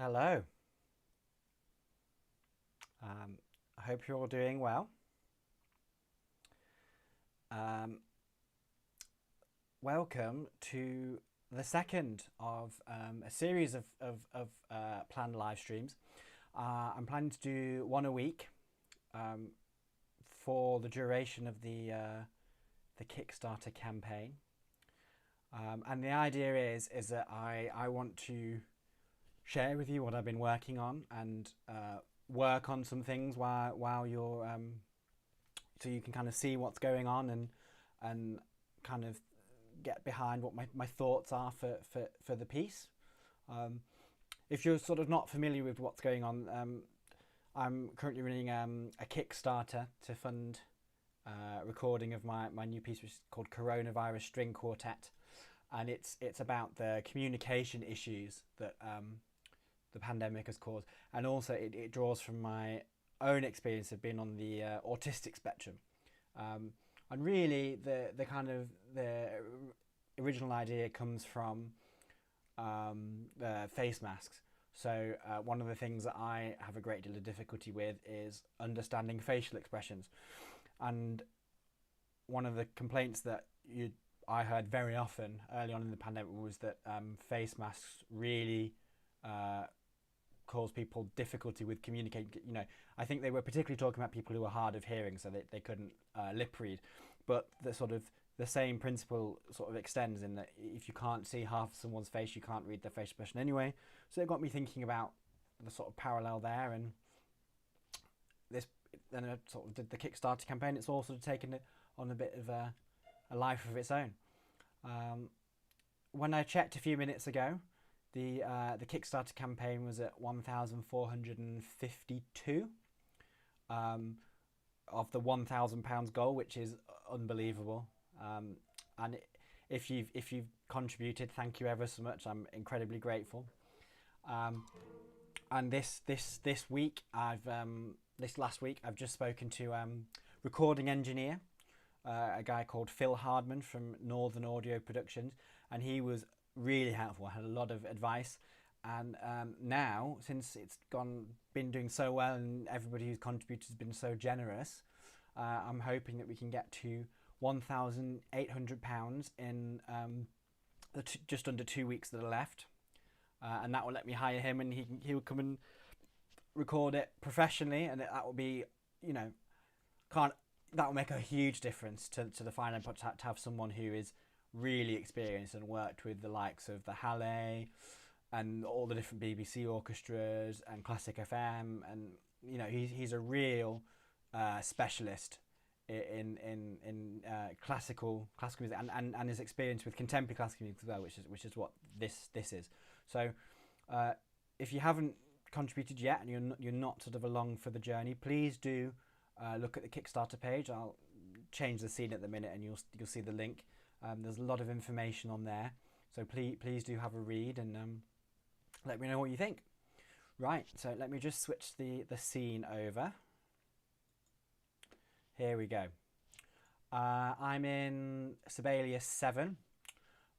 Hello. I hope you're all doing well. Um, Welcome to the second of a series of planned live streams. I'm planning to do one a week um, for the duration of the Kickstarter campaign. And the idea is that I want to share with you what I've been working on and work on some things while you're so you can kind of see what's going on and kind of get behind what my thoughts are for the piece. If you're sort of not familiar with what's going on, I'm currently running a Kickstarter to fund recording of my new piece, which is called Coronavirus String Quartet, and it's about the communication issues that the pandemic has caused, and also it draws from my own experience of being on the autistic spectrum, and really the kind of the original idea comes from the face masks. So one of the things that I have a great deal of difficulty with is understanding facial expressions, and one of the complaints that I heard very often early on in the pandemic was that face masks really cause people difficulty with communicating. I think they were particularly talking about people who were hard of hearing, so they couldn't lip read. But the same principle sort of extends in that if you can't see half of someone's face, you can't read their facial expression anyway. So it got me thinking about the sort of parallel there, and this then I sort of did the Kickstarter campaign. It's all sort of taken it on a bit of a life of its own. When I checked a few minutes ago, the Kickstarter campaign was at 1,452 of the £1,000 goal, which is unbelievable. And if you've contributed, thank you ever so much. I'm incredibly grateful. And this week, this last week, I've just spoken to recording engineer, a guy called Phil Hardman from Northern Audio Productions, and he was really helpful. I had a lot of advice, and now since it's been doing so well and everybody who's contributed has been so generous, I'm hoping that we can get to £1,800 in just under 2 weeks that are left, and that will let me hire him, and he will come and record it professionally, and that will be, that will make a huge difference to the final input, to have someone who is really experienced and worked with the likes of the Halle and all the different BBC orchestras and Classic FM, and he's a real specialist in classical music, and his experience with contemporary classical music as well, which is what this is. So if you haven't contributed yet and you're not sort of along for the journey, please do look at the Kickstarter page. I'll change the scene at the minute, and you'll see the link. There's a lot of information on there, so please do have a read and let me know what you think. Right, so let me just switch the scene over. Here we go. I'm in Sibelius 7,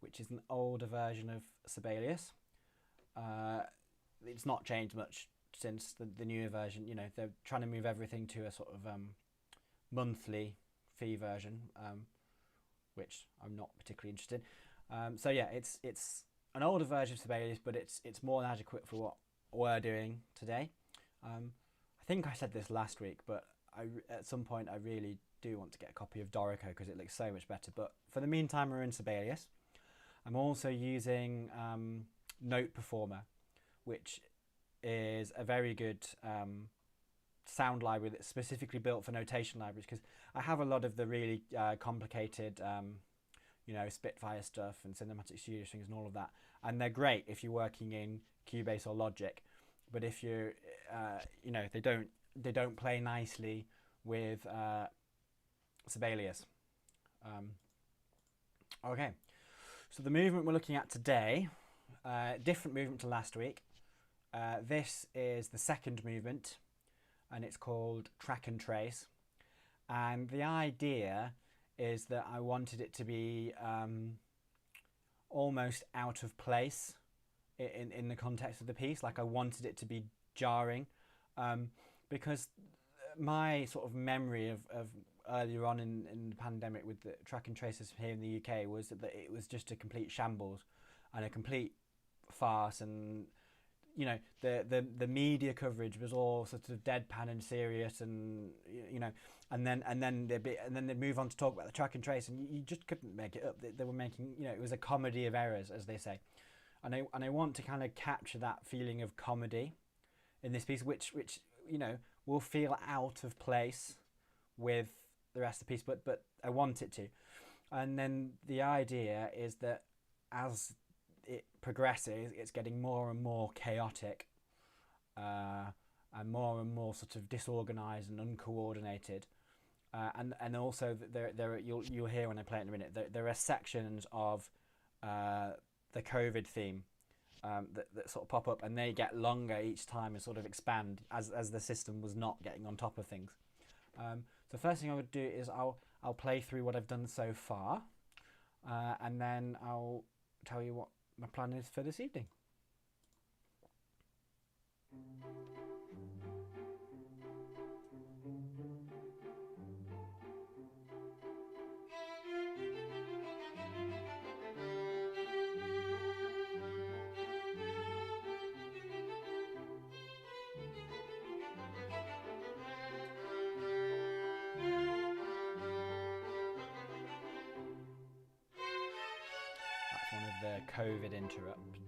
which is an older version of Sibelius. It's not changed much since the newer version. They're trying to move everything to a sort of monthly fee version, which I'm not particularly interested in. So yeah, it's an older version of Sibelius, but it's more than adequate for what we're doing today. I think I said this last week, but at some point I really do want to get a copy of Dorico because it looks so much better. But for the meantime, we're in Sibelius. I'm also using Note Performer, which is a very good sound library that's specifically built for notation libraries, because I have a lot of the really complicated Spitfire stuff and Cinematic Studio Strings and all of that, and they're great if you're working in Cubase or Logic, but if you're they don't play nicely with Sibelius. Okay, so the movement we're looking at today, different movement to last week. This is the second movement, and it's called Track and Trace, and the idea is that I wanted it to be almost out of place in the context of the piece. Like I wanted it to be jarring, because my sort of memory of earlier on in the pandemic with the track and traces here in the UK was that it was just a complete shambles and a complete farce, and you know the media coverage was all sort of deadpan and serious, and you know, and then they'd move on to talk about the track and trace, and you just couldn't make it up. They were making, you know, it was a comedy of errors, as they say, and I want to kind of capture that feeling of comedy in this piece, which you know will feel out of place with the rest of the piece, but I want it to. And then the idea is that as it progresses, it's getting more and more chaotic, and more sort of disorganized and uncoordinated. And also there you'll hear when I play it in a minute. There are sections of the COVID theme that sort of pop up, and they get longer each time and sort of expand as the system was not getting on top of things. So first thing I would do is I'll play through what I've done so far, and then I'll tell you what my plan is for this evening. That's one of the COVID interrupts.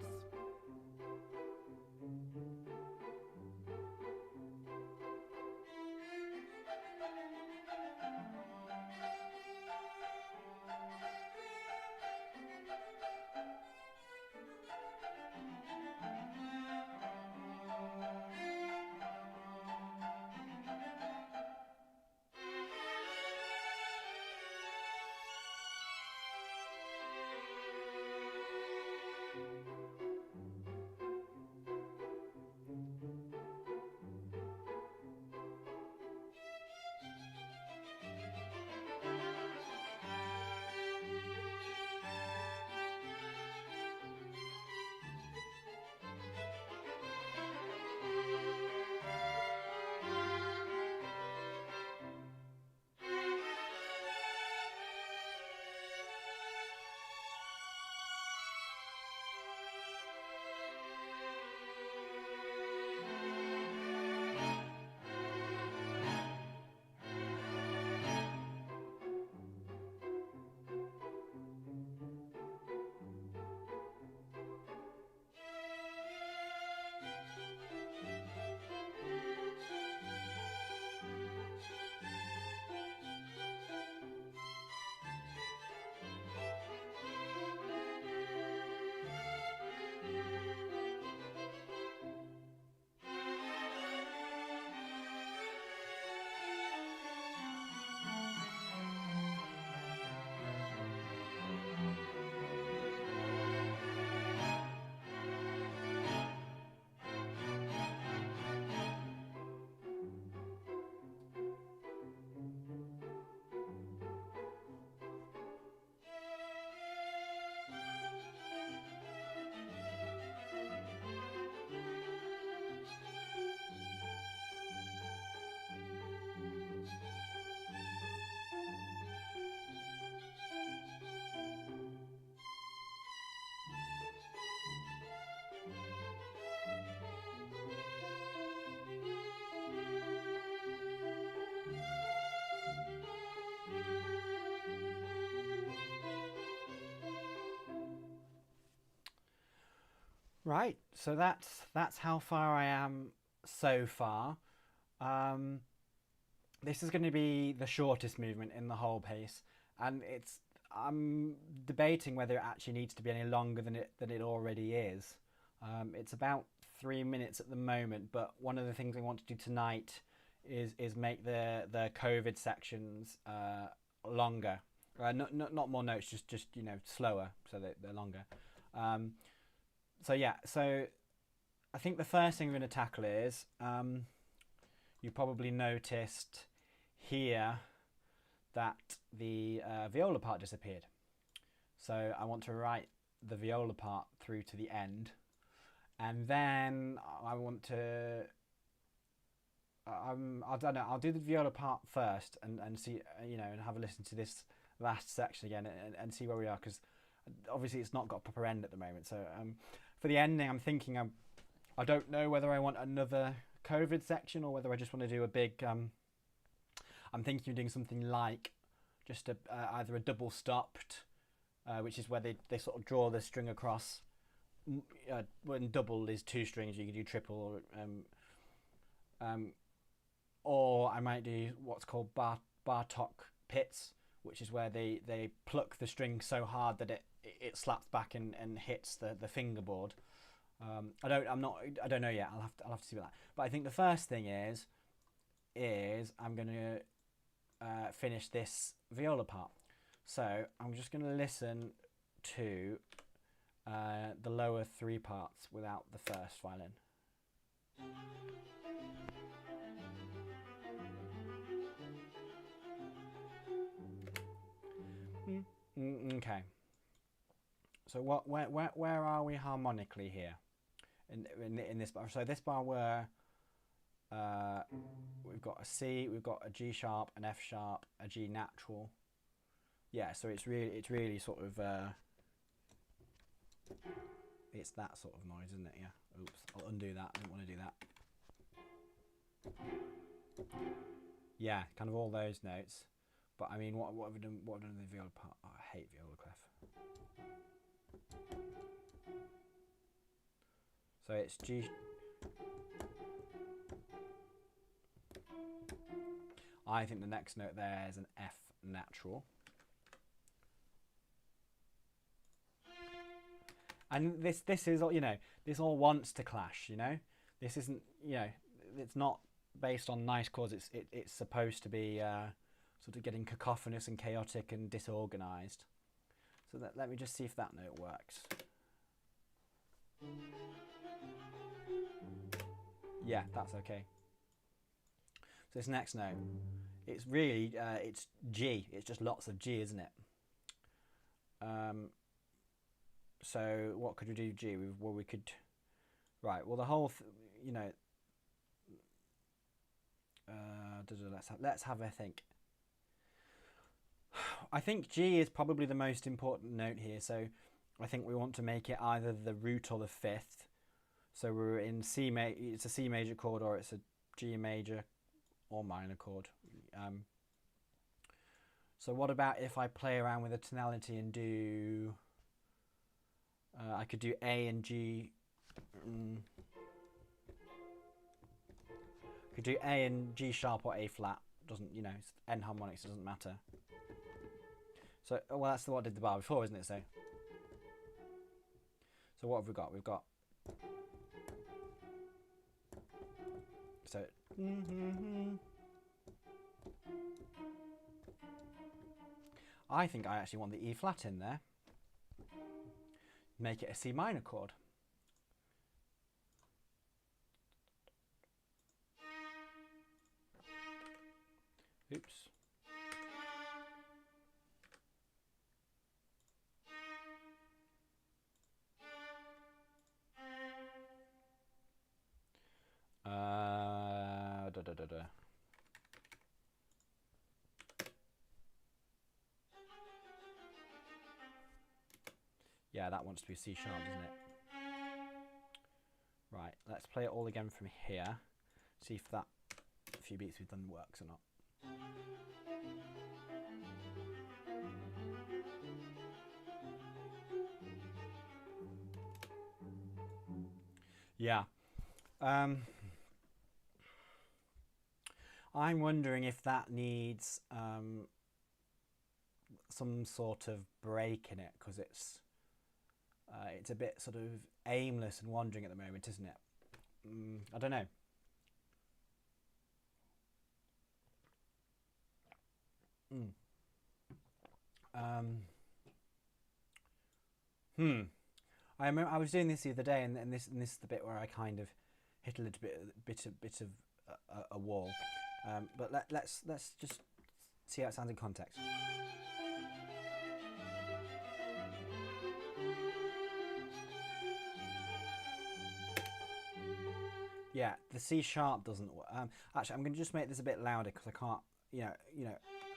Right, so that's how far I am so far. Um, this is going to be the shortest movement in the whole piece, and I'm debating whether it actually needs to be any longer than it already is. It's about 3 minutes at the moment, but one of the things I want to do tonight is make the COVID sections longer. Not more notes, just you know, slower, so that they're longer. Um, so yeah, so I think the first thing we're going to tackle is you probably noticed here that the viola part disappeared. So I want to write the viola part through to the end. and then I want to. I don't know. I'll do the viola part first, and see, and have a listen to this last section again, and see where we are, because obviously it's not got a proper end at the moment. So for the ending, I'm thinking I don't know whether I want another COVID section or whether I just want to do a big. I'm thinking of doing something like just either a double stopped, which is where they sort of draw the string across. When double is 2 strings, you can do triple. Or I might do what's called Bartok pits, which is where they pluck the string so hard that it slaps back and hits the fingerboard. I don't know yet. I'll have to see about that. But I think the first thing is I'm gonna finish this viola part. So I'm just gonna listen to the lower 3 parts without the first violin. Okay. So where are we harmonically here in this bar? So this bar where we've got a C, we've got a G sharp, an F sharp, a G natural. Yeah, so it's really sort of it's that sort of noise, isn't it? Yeah. Oops, I'll undo that. I didn't want to do that. Yeah, kind of all those notes. But I mean, what have we done? What have we done in the viola part? Oh, I hate viola clef. So it's G. I think the next note there is an F natural. And this is, this all wants to clash, This isn't, it's not based on nice chords. It's supposed to be sort of getting cacophonous and chaotic and disorganized. So let me just see if that note works. Yeah, that's okay. So this next note, it's really, it's G. It's just lots of G, isn't it? So what could we do G? We could, right, well the whole, let's have a think. I think G is probably the most important note here, so I think we want to make it either the root or the 5th. So we're in C major, it's a C major chord, or it's a G major or minor chord. So what about if I play around with the tonality and do, I could do A and G. Could do A and G sharp or A flat. Doesn't, it's N harmonics, doesn't matter. So, well, that's what I did the bar before, isn't it? So what have we got? We've got, so, I think I actually want the E flat in there. Make it a C minor chord. Oops. Yeah, that wants to be C sharp, doesn't it? Right, let's play it all again from here. See if that few beats we've done works or not. Yeah. I'm wondering if that needs some sort of break in it, because it's a bit sort of aimless and wandering at the moment, isn't it? I don't know. I remember I was doing this the other day, and this is the bit where I kind of hit a little bit of a wall. But let's just see how it sounds in context. Yeah, the C sharp doesn't work. Actually, I'm going to just make this a bit louder because I can't,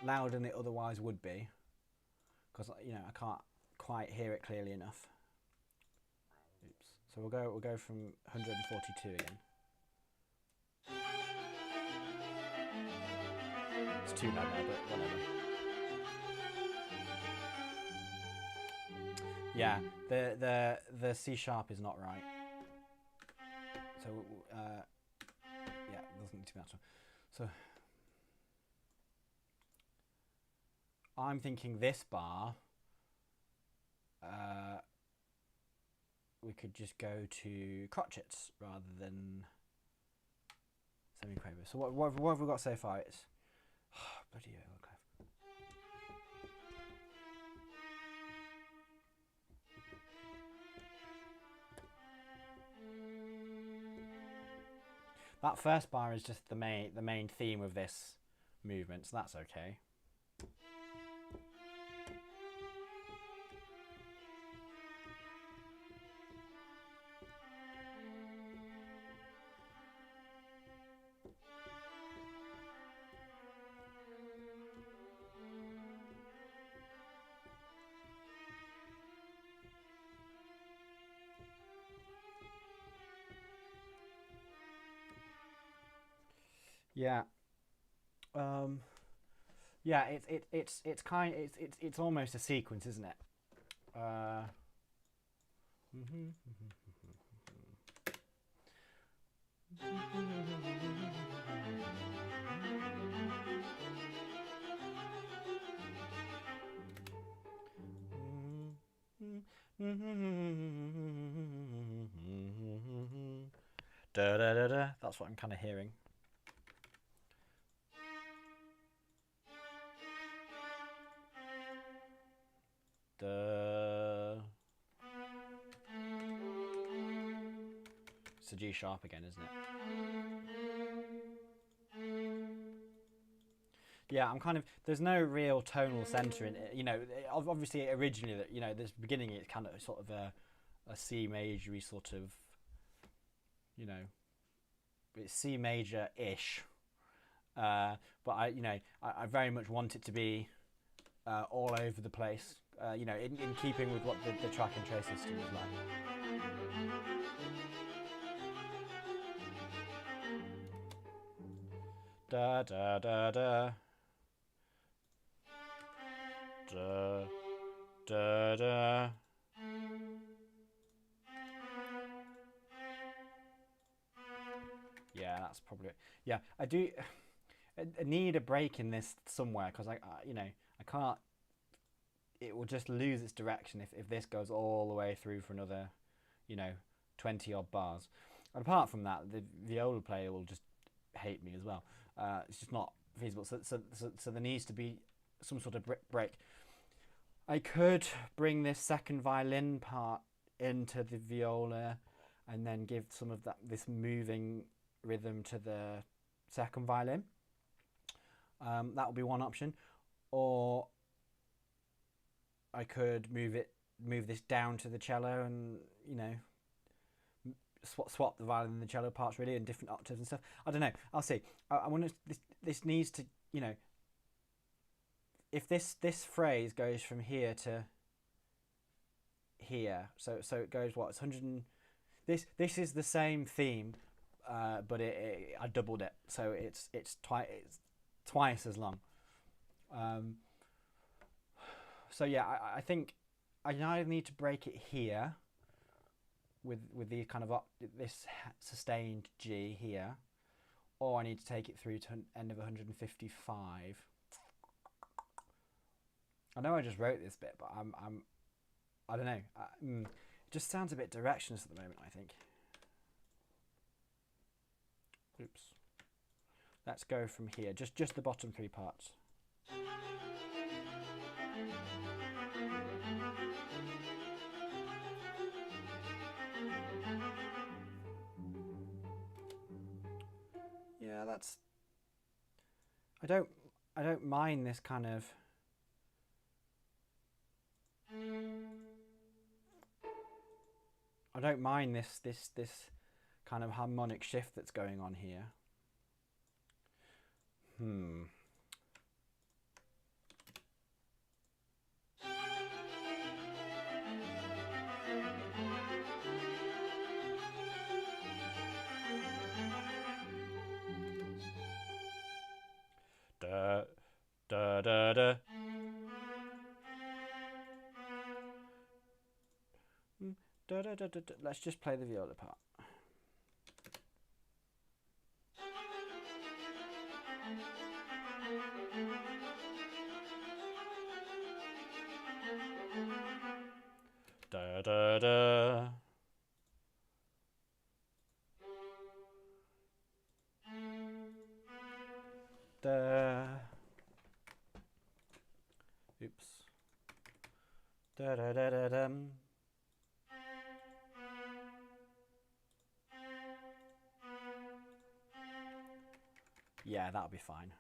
louder than it otherwise would be, because I can't quite hear it clearly enough. Oops. So we'll go from 142 again. It's too low there, but whatever. Yeah, the C sharp is not right. So yeah, it doesn't need to be that one. So I'm thinking this bar, we could just go to crotchets rather than semi-quaver. So what have we got so far? It's bloody hell, okay. That first bar is just the main theme of this movement, so that's okay. Yeah. Yeah, it's almost a sequence, isn't it? Da da da da. That's what I'm kind of hearing. Da. It's a G sharp again, isn't it? Yeah, I'm kind of. There's no real tonal center in it. Obviously originally, this beginning it's kind of sort of a C majory sort of. It's C major ish. But I very much want it to be all over the place. In keeping with what the track and trace system is like. Da da da da. Da da da. Yeah, that's probably it. Yeah, I do. I need a break in this somewhere because I can't. It will just lose its direction if this goes all the way through for another, 20 odd bars. And apart from that, the viola player will just hate me as well. It's just not feasible. So there needs to be some sort of break. I could bring this second violin part into the viola, and then give some of this moving rhythm to the second violin. That would be one option, or I could move this down to the cello, and swap the violin and the cello parts really in different octaves and stuff. I don't know. I'll see. I want to. This needs to if this phrase goes from here to here, so it goes what? It's 100. This is the same theme, but I doubled it, so it's twice as long. So yeah, I think I either need to break it here with the kind of this sustained G here, or I need to take it through to end of 155. I know I just wrote this bit, but I don't know. It just sounds a bit directionless at the moment, I think. Oops. Let's go from here. Just the bottom three parts. Yeah, that's. I don't mind this kind of. I don't mind this kind of harmonic shift that's going on here. Da da da da. Da, da, da, da, da. Let's just play the viola part. Da da da. Da. Oops. Da da da da dum. Yeah, that'll be fine.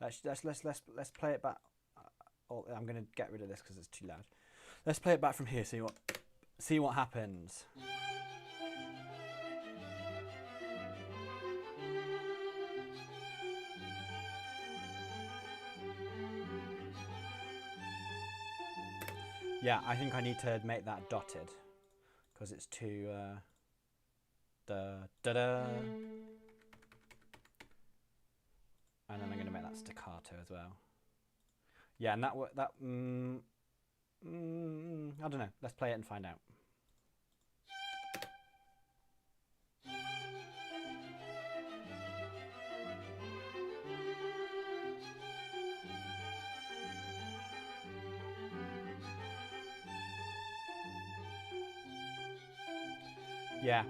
Let's play it back. Oh, I'm gonna get rid of this because it's too loud. Let's play it back from here. See what happens. Yeah, I think I need to make that dotted because it's too da da da. And then I'm going to make that staccato as well. Yeah, and I don't know. Let's play it and find out. Yeah.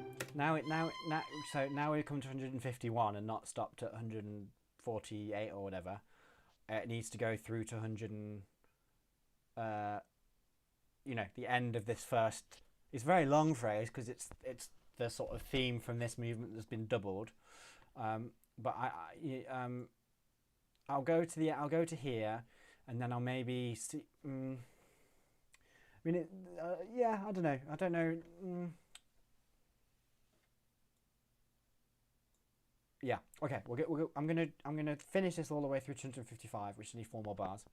So now we come to 151 and not stopped at 148 or whatever. It needs to go through to 100 and the end of this first. It's a very long phrase because it's the sort of theme from this movement that's been doubled. But I'll go to here, and then I'll maybe see. Yeah, I don't know. Yeah. Okay. I'm gonna finish this all the way through 255, which need 4 more bars,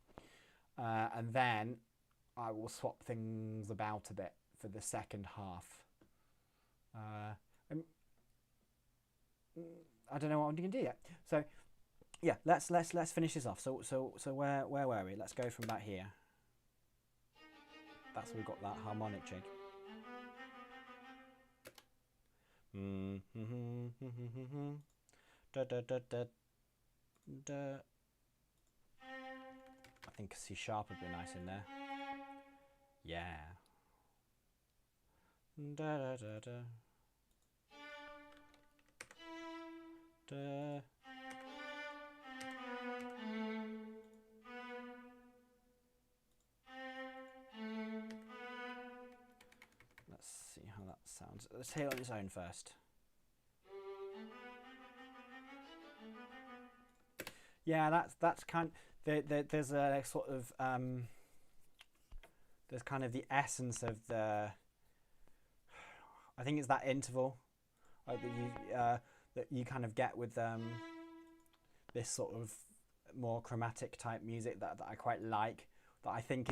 and then I will swap things about a bit for the second half. I don't know what I'm gonna do yet. So, yeah, let's finish this off. So where were we? Let's go from about here. That's where we've got that harmonic change. Da, da, da, da, da. I think a C sharp would be nice in there. Yeah. Da da da da. Da. Let's see how that sounds. Let's hear it on its own first. Yeah, that's kind. There's a sort of there's kind of the essence of the. I think it's that interval that you kind of get with this sort of more chromatic type music that I quite like. That I think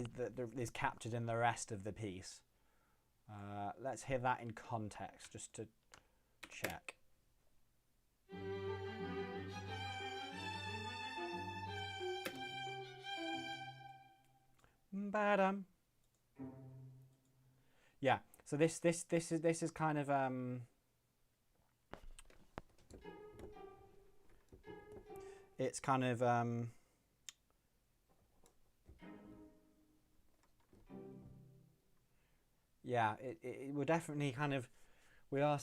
is captured in the rest of the piece. Let's hear that in context just to check. Badam. Yeah. So this is kind of it's kind of yeah. We're definitely kind of we're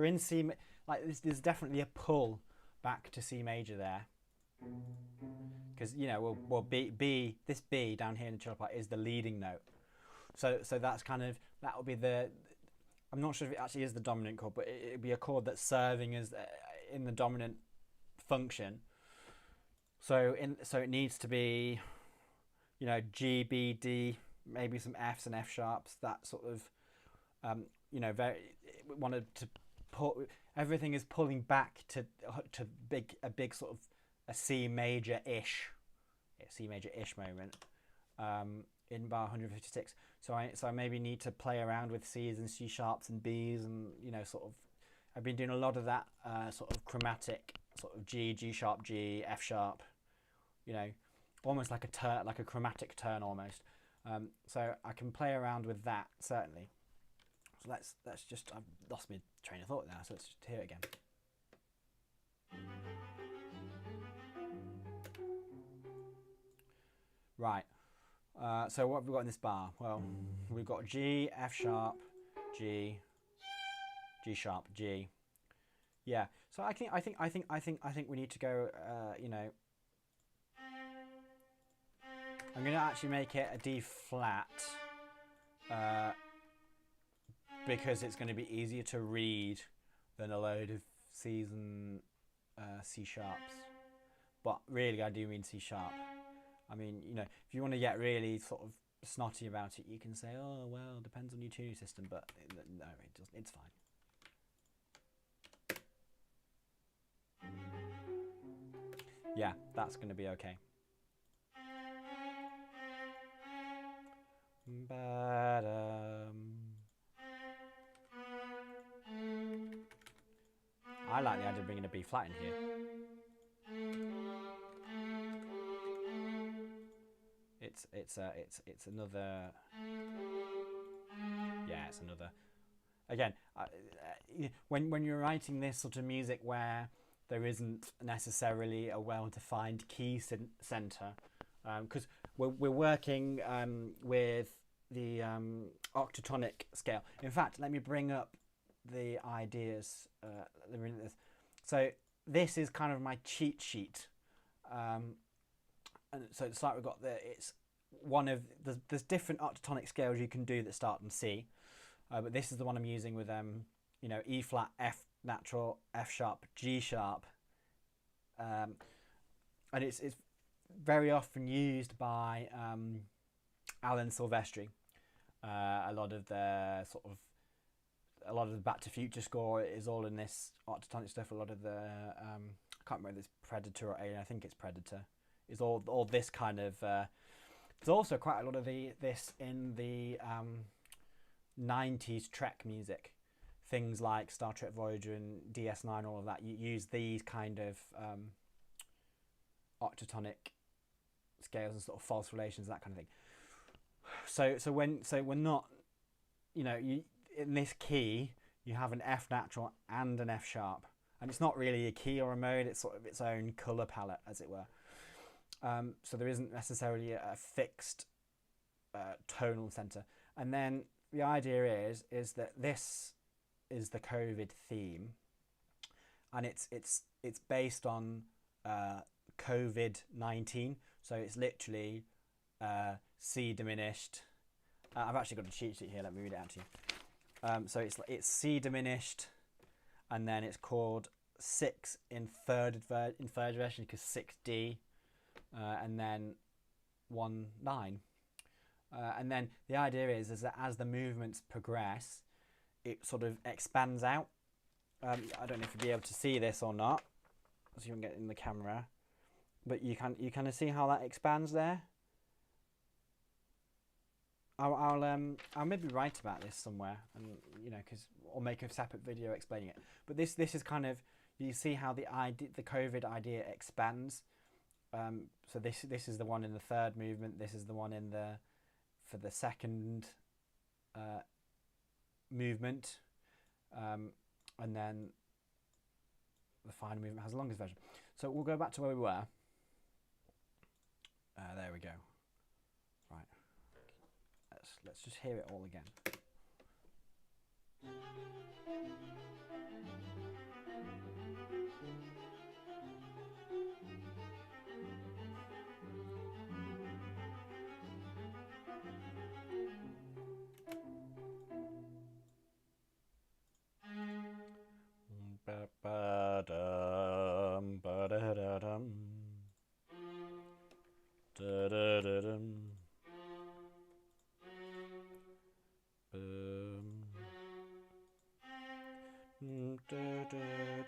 in C. Like there's definitely a pull back to C major there. Because this B down here in the cello part is the leading note, so that's kind of that will be the. I'm not sure if it actually is the dominant chord, but it'd be a chord that's serving as in the dominant function. So it needs to be, G, B, D, maybe some Fs and F sharps. That sort of, you know, very wanted to put everything is pulling back to a big sort of a C major ish moment in bar 156. So I maybe need to play around with C's and C sharps and B's, and you know, sort of I've been doing a lot of that sort of chromatic sort of G sharp, G, F sharp, you know, almost like a chromatic turn almost. So I can play around with that certainly. So let's just, I've lost my train of thought now, so let's just hear it again. Right. So what have we got in this bar? Well, we've got G, F sharp, G, G sharp, G. Yeah. So I think we need to go. You know, I'm going to actually make it a D flat because it's going to be easier to read than a load of C's and C sharps. But really, I do mean C sharp. I mean, you know, if you want to get really sort of snotty about it, you can say, oh, well, depends on your tuning system, but no, it doesn't. It's fine. Yeah, that's going to be okay. I like the idea of bringing a B flat in here. It's another. Yeah, it's another. Again, when you're writing this sort of music where there isn't necessarily a well-defined key center, because we're working with the octatonic scale. In fact, let me bring up the ideas. So this is kind of my cheat sheet. And so it's like we've got it's one of there's different octatonic scales you can do that start in C, but this is the one I'm using with you know, E flat, F natural, F sharp, G sharp, and it's very often used by Alan Silvestri. A lot of the Back to Future score is all in this octatonic stuff. A lot of the I can't remember if it's Predator or Alien. I think it's Predator. Is all this kind of. There's also quite a lot of this in the 90s Trek music. Things like Star Trek Voyager and DS9, all of that. You use these kind of octatonic scales and sort of false relations, that kind of thing. So we're not, you know, in this key you have an F natural and an F sharp, and it's not really a key or a mode. It's sort of its own color palette, as it were. So there isn't necessarily a fixed tonal center. And then the idea is that this is the COVID theme, and it's based on COVID-19. So it's literally C diminished. I've actually got a cheat sheet here. Let me read it out to you. So it's C diminished, and then it's called 6 in third version because 6D. And then 1-9, and then the idea is that as the movements progress, it sort of expands out. I don't know if you'll be able to see this or not, so you can get in the camera, but you kind of see how that expands there. I'll maybe write about this somewhere, and you know, or make a separate video explaining it. But this is kind of, you see how the COVID idea expands. So this is the one in the third movement. This is the one for the second movement, and then the final movement has the longest version. So we'll go back to where we were. There we go. Right. Let's just hear it all again.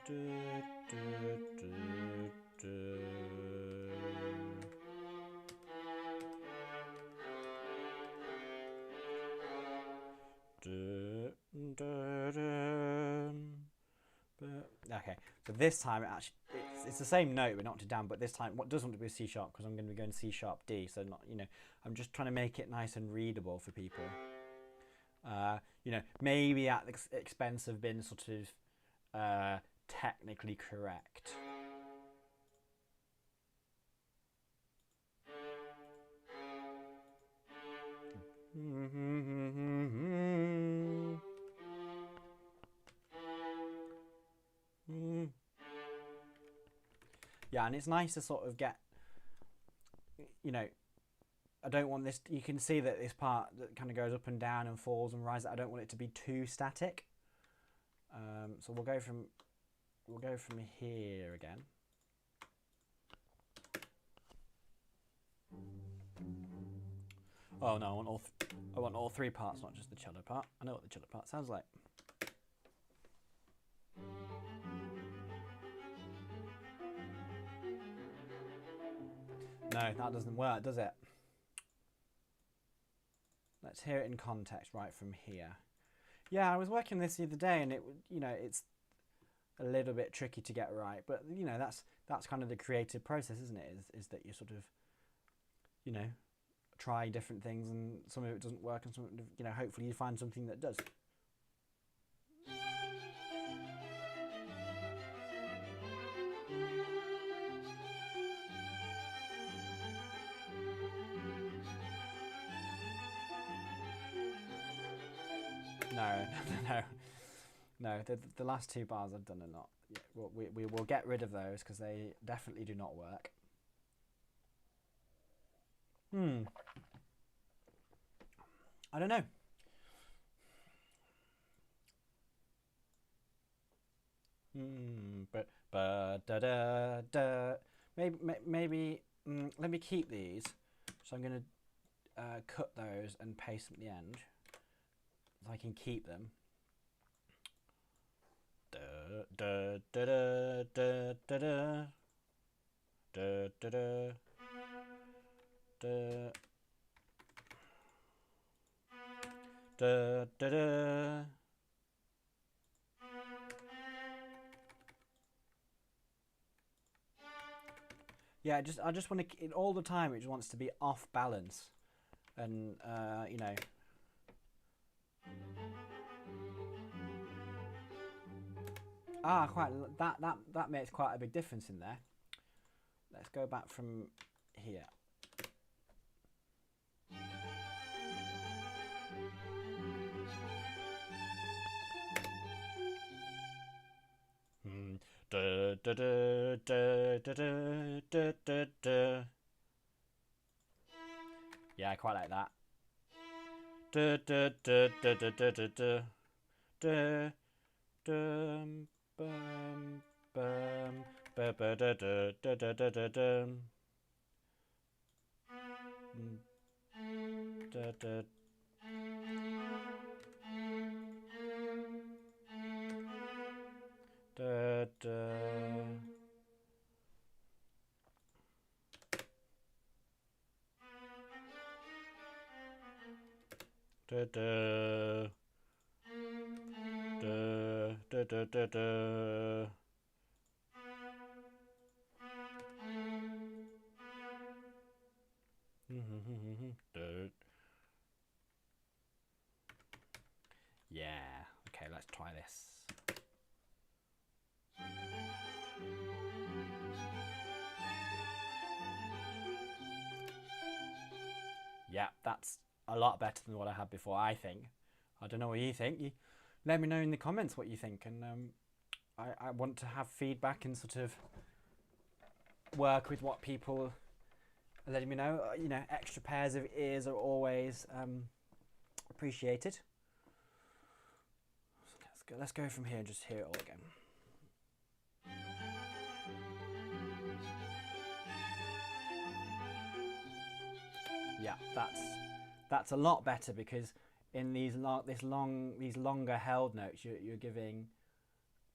Okay, so this time it's the same note but knocked it down, but this time what does want to be a C sharp, because I'm going to be going C sharp D, so not, I'm just trying to make it nice and readable for people. Maybe at the expense of being sort of technically correct. Yeah, and it's nice to sort of get, I don't want this, you can see that this part that kind of goes up and down and falls and rises, I don't want it to be too static. So we'll go from here again. Oh no, I want all three parts, not just the cello part. I know what the cello part sounds like. No, that doesn't work, does it? Let's hear it in context right from here. Yeah, I was working this the other day, and it's a little bit tricky to get right, but that's kind of the creative process, isn't it? Is that you sort of, try different things, and some of it doesn't work, and some of it, hopefully you find something that does. No. The last two bars I've done are not. Yeah, we will get rid of those because they definitely do not work. I don't know. But da da da. Maybe. Let me keep these. So I'm gonna cut those and paste them at the end, so I can keep them. Da da da da da da da da da da da da da. Yeah, I just want to, all the time it just wants to be off balance, and quite, that makes quite a big difference in there. Let's go back from here. Da, da, da, da, da, da, da, da. Yeah, I quite like that. Da, da, da, da, da, da, da, da. Da, dum, bum, bum, ba, ba, da, da, da, da, da, da, dum. Da, da. Da, da. Da, da. Da, da, da, da, da. Yeah, okay, let's try this. Yeah, that's a lot better than what I had before, I think. I don't know what you think. You let me know in the comments what you think, and I want to have feedback and sort of work with what people are letting me know. Extra pairs of ears are always appreciated. So let's go from here and just hear it all again. Yeah, that's a lot better, because in these longer held notes, you're giving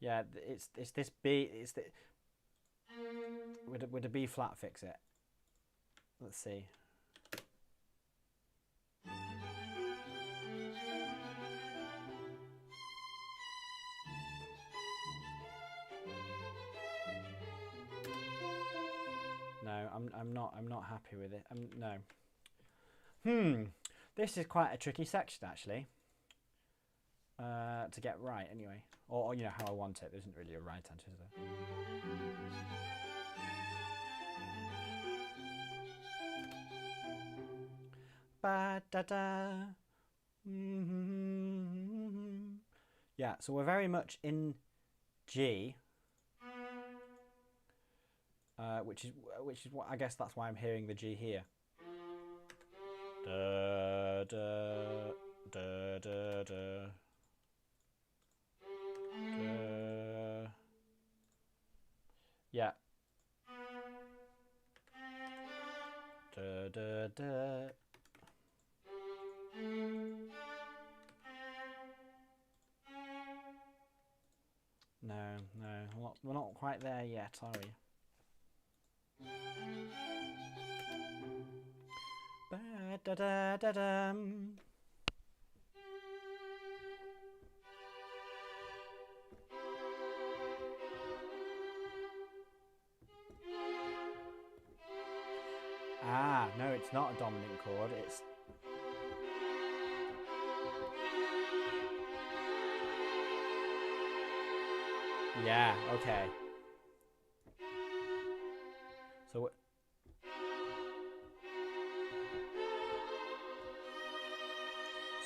Yeah, it's this B. It's the would a B flat fix it? Let's see. No, I'm not happy with it. No. This is quite a tricky section actually. To get right anyway, or you know how I want it. There isn't really a right answer, is there? Ba da da. Yeah, so we're very much in G, which is what I guess that's why I'm hearing the G here. Da da da da da. Yeah. Da da da. No, we're not quite there yet, are we? Ba da da da da. Ah, no, it's not a dominant chord. It's yeah, okay.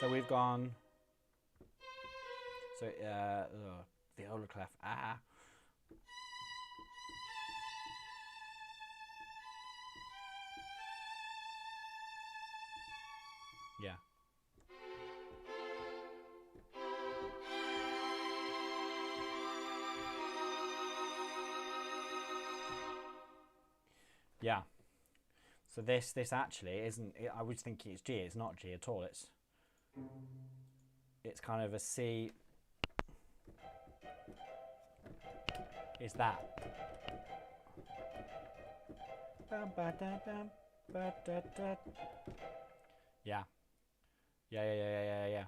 So we've gone. So viola clef. Ah. Yeah. Yeah. So this actually isn't. I was thinking it's G. It's not G at all. It's kind of a C. It's that. Yeah. Yeah.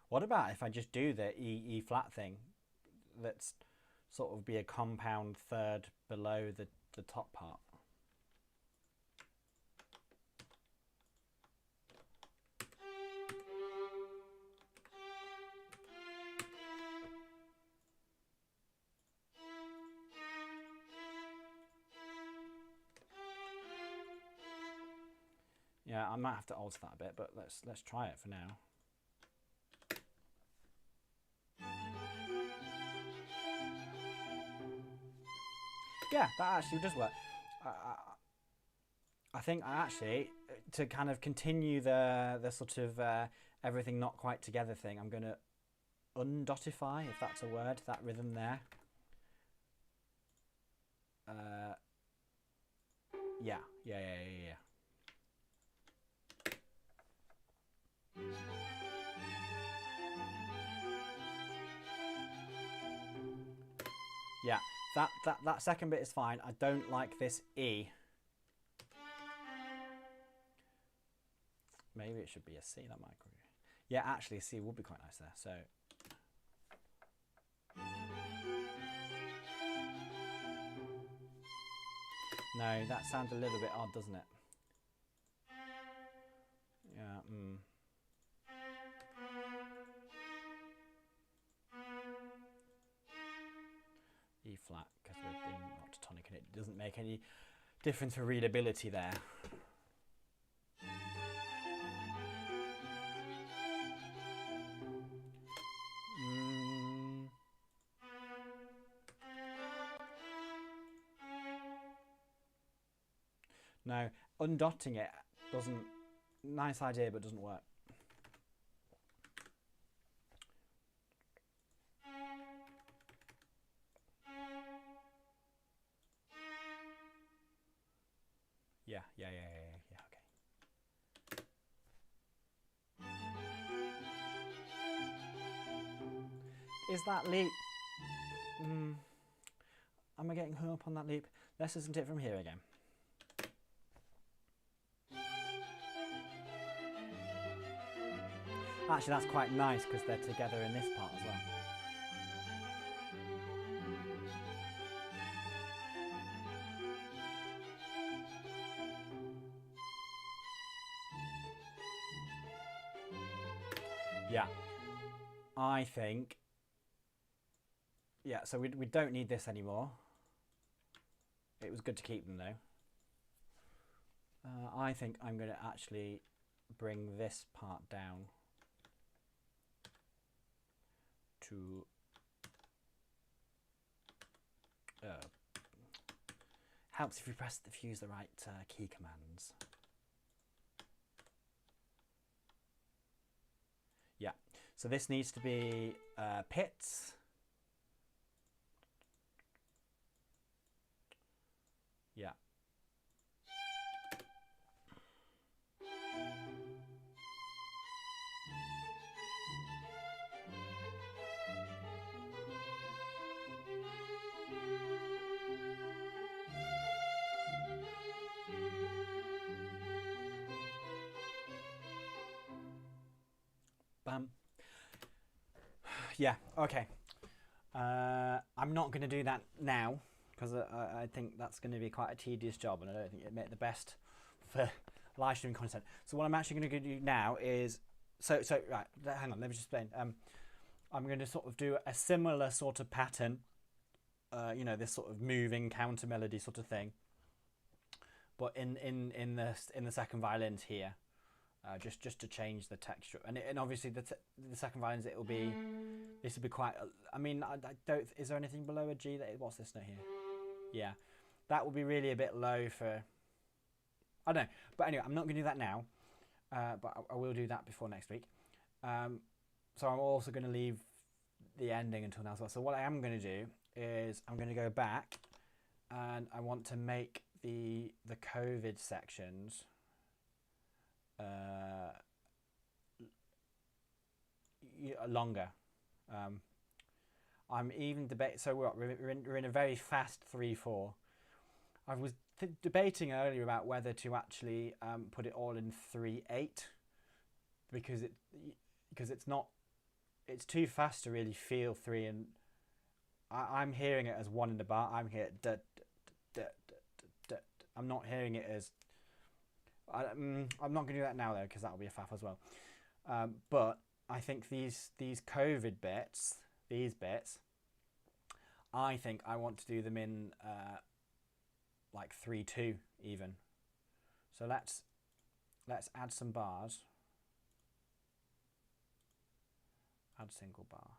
What about if I just do the E flat thing? That's sort of be a compound third below the top part. Yeah, I might have to alter that a bit, but let's try it for now. Yeah, that actually does work. I think I actually, to kind of continue the sort of everything not quite together thing, I'm going to undotify, if that's a word, that rhythm there. Yeah. Yeah, that second bit is fine. I don't like this E. Maybe it should be a C. That might be. Yeah, actually, a C would be quite nice there. So. No, that sounds a little bit odd, doesn't it? Yeah. E flat, because we're in octatonic and it doesn't make any difference for readability there. No, undotting it doesn't. Nice idea, but doesn't work. Yeah, okay. Is that loop? Am I getting hung up on that loop? Let's listen to it from here again. Actually, that's quite nice because they're together in this part as well. Yeah, I think, yeah, so we don't need this anymore. It was good to keep them though. I think I'm going to actually bring this part down to helps if you use the right key commands. Yeah, so this needs to be pits. Yeah. Bam. Yeah, okay. I'm not going to do that now because I think that's going to be quite a tedious job and I don't think it'd make the best for live streaming content. So what I'm actually going to do now is, right, hang on, let me just explain. I'm going to sort of do a similar sort of pattern, you know, this sort of moving counter melody sort of thing, but in the second violins here. Just to change the texture, and obviously the second violins, this will be quite. I mean, I don't. Is there anything below a G? What's this note here? Yeah, that will be really a bit low for. I don't know, but anyway, I'm not going to do that now, but I will do that before next week. So I'm also going to leave the ending until now as well. So what I am going to do is I'm going to go back, and I want to make the COVID sections. Longer. I'm even debating. So we're in a very fast 3/4. I was debating earlier about whether to actually put it all in 3/8 because it's not. It's too fast to really feel 3, and I'm hearing it as 1 in the bar. I'm hearing I'm not hearing it as. I'm not going to do that now though because that'll be a faff as well. But I think these COVID bits, these bits, I think I want to do them in like 3/2 even. So let's add some bars. Add single bar.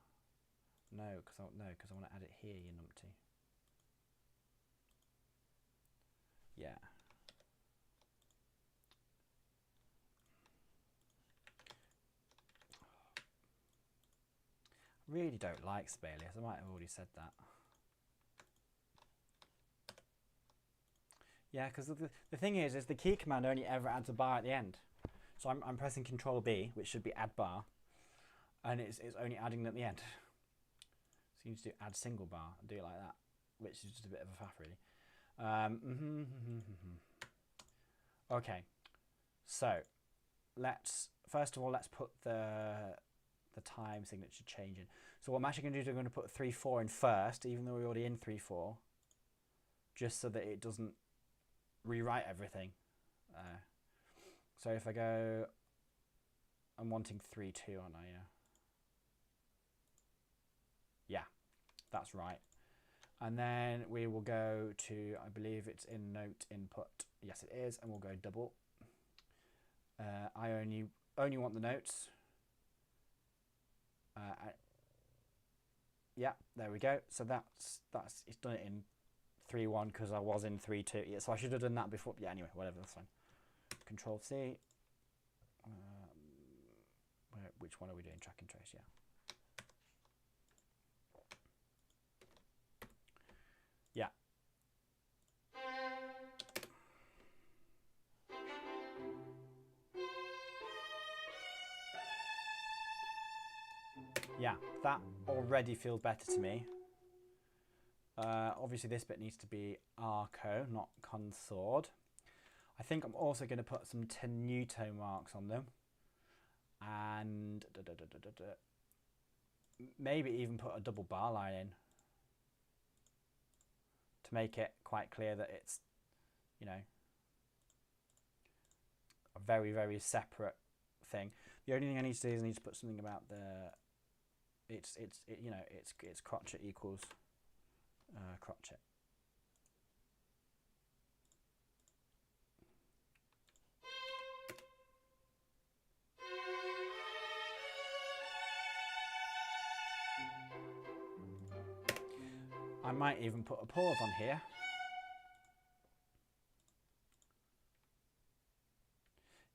No, because I want to add it here, you numpty. Yeah. Really don't like Sibelius. I might have already said that. Yeah, because the thing is the key command only ever adds a bar at the end. So I'm pressing Control B, which should be add bar, and it's only adding at the end. So you need to do add single bar and do it like that, which is just a bit of a faff really. Okay, so first of all let's put the time signature change in. So what I'm actually going to do is I'm going to put 3/4 in first, even though we're already in 3/4, just so that it doesn't rewrite everything. So if I go, I'm wanting 3/2, aren't I? Yeah, that's right. And then we will go to, I believe it's in note input. Yes, it is, and we'll go double. I only want the notes. Yeah, there we go. So it's done it in 3/1 because I was in 3/2. Yeah, so I should have done that before. Yeah, anyway, whatever, that's fine. Control C. Which one are we doing? Track and trace, yeah. Yeah. Yeah, that already feels better to me. Obviously this bit needs to be arco, not consord. I think I'm also going to put some tenuto marks on them. And maybe even put a double bar line in to make it quite clear that it's, you know, a very, very separate thing. The only thing I need to do is I need to put something about the, you know, it's crotchet equals crotchet. I might even put a pause on here.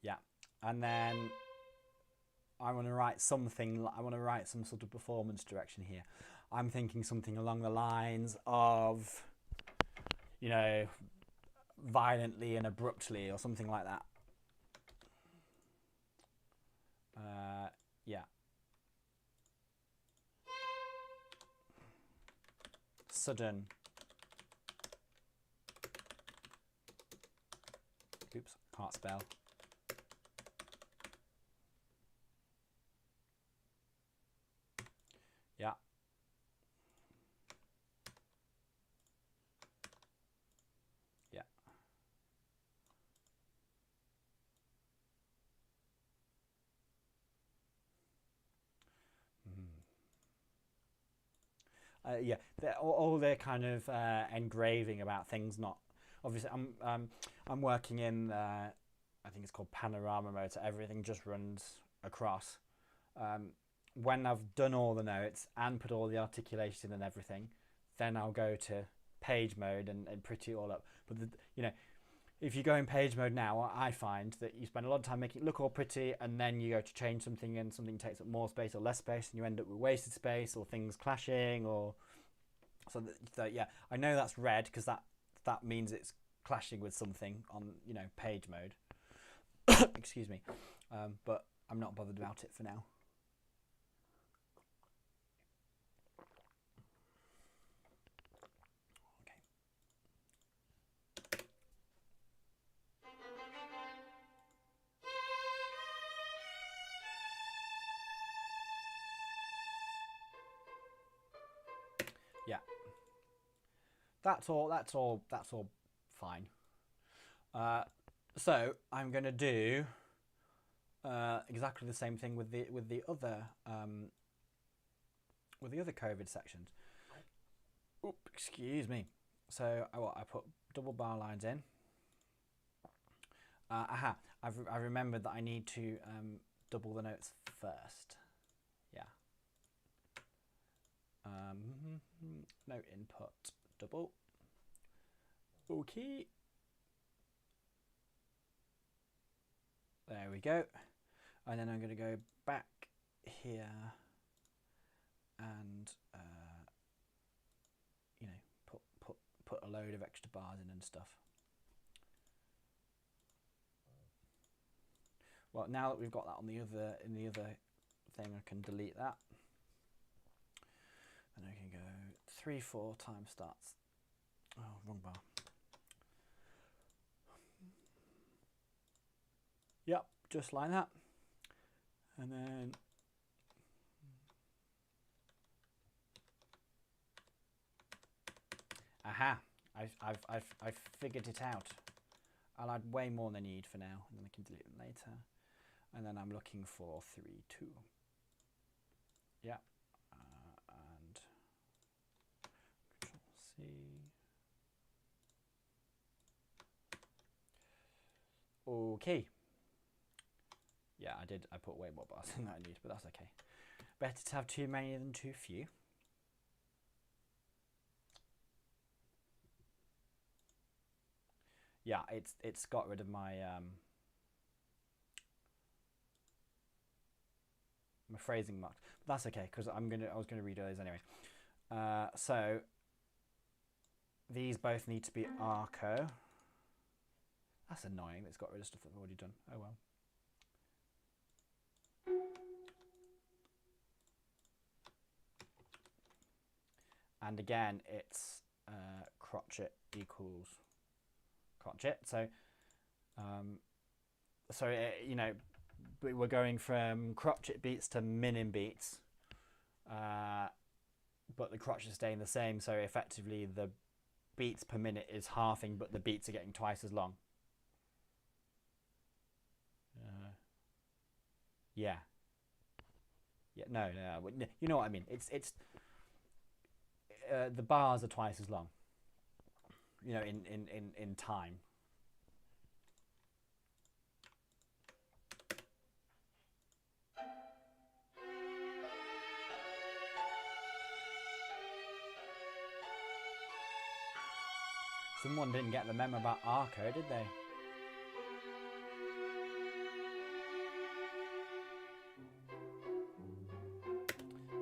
Yeah, and then I want to write something, I want to write some sort of performance direction here. I'm thinking something along the lines of, you know, violently and abruptly or something like that. Yeah. Sudden. Oops, can't spell. Yeah. Yeah. Yeah, all their kind of engraving about things. Not obviously. I'm working in. I think it's called panorama mode, so everything just runs across. When I've done all the notes and put all the articulation and everything, then I'll go to page mode and pretty it all up. But you know, if you go in page mode now, I find that you spend a lot of time making it look all pretty, and then you go to change something and something takes up more space or less space, and you end up with wasted space or things clashing, or so yeah, I know that's red because that means it's clashing with something on, you know, page mode. Excuse me, but I'm not bothered about it for now. Yeah, that's all fine. So I'm gonna do exactly the same thing with the other COVID sections. Oop, excuse me. So I put double bar lines in. I remembered that I need to double the notes first. Yeah. Note input double. Okay. There we go. And then I'm going to go back here and you know, put a load of extra bars in and stuff. Well, now that we've got that on the other thing, I can delete that. And I can go 3/4 time starts. Oh, wrong bar. Yep, just like that. And then aha, I've figured it out. I'll add way more than I need for now, and then I can delete them later. And then I'm looking for 3/2. Yeah, and Control C. Okay. Yeah, I put way more bars than I need, but that's okay. Better to have too many than too few. Yeah, it's got rid of my my phrasing marks. But that's okay because I was gonna redo those anyway. So these both need to be arco. That's annoying. It's got rid of stuff that I've already done. Oh well. and again it's crotchet equals crotchet. So you know, we're going from crotchet beats to minim beats, but the crotchet is staying the same. So effectively, the beats per minute is halving, but the beats are getting twice as long. Yeah. Yeah. No. You know what I mean. It's the bars are twice as long. You know, in time. Someone didn't get the memo about Arco, did they?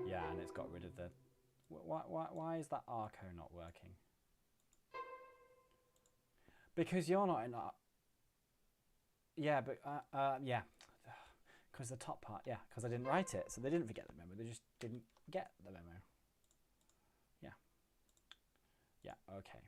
Yeah, and it's got rid of the... Why is that Arco not working? Because you're not in... Yeah, but... yeah. Because the top part, yeah. Because I didn't write it, so they didn't forget the memo. They just didn't get the memo. Yeah. Yeah, okay.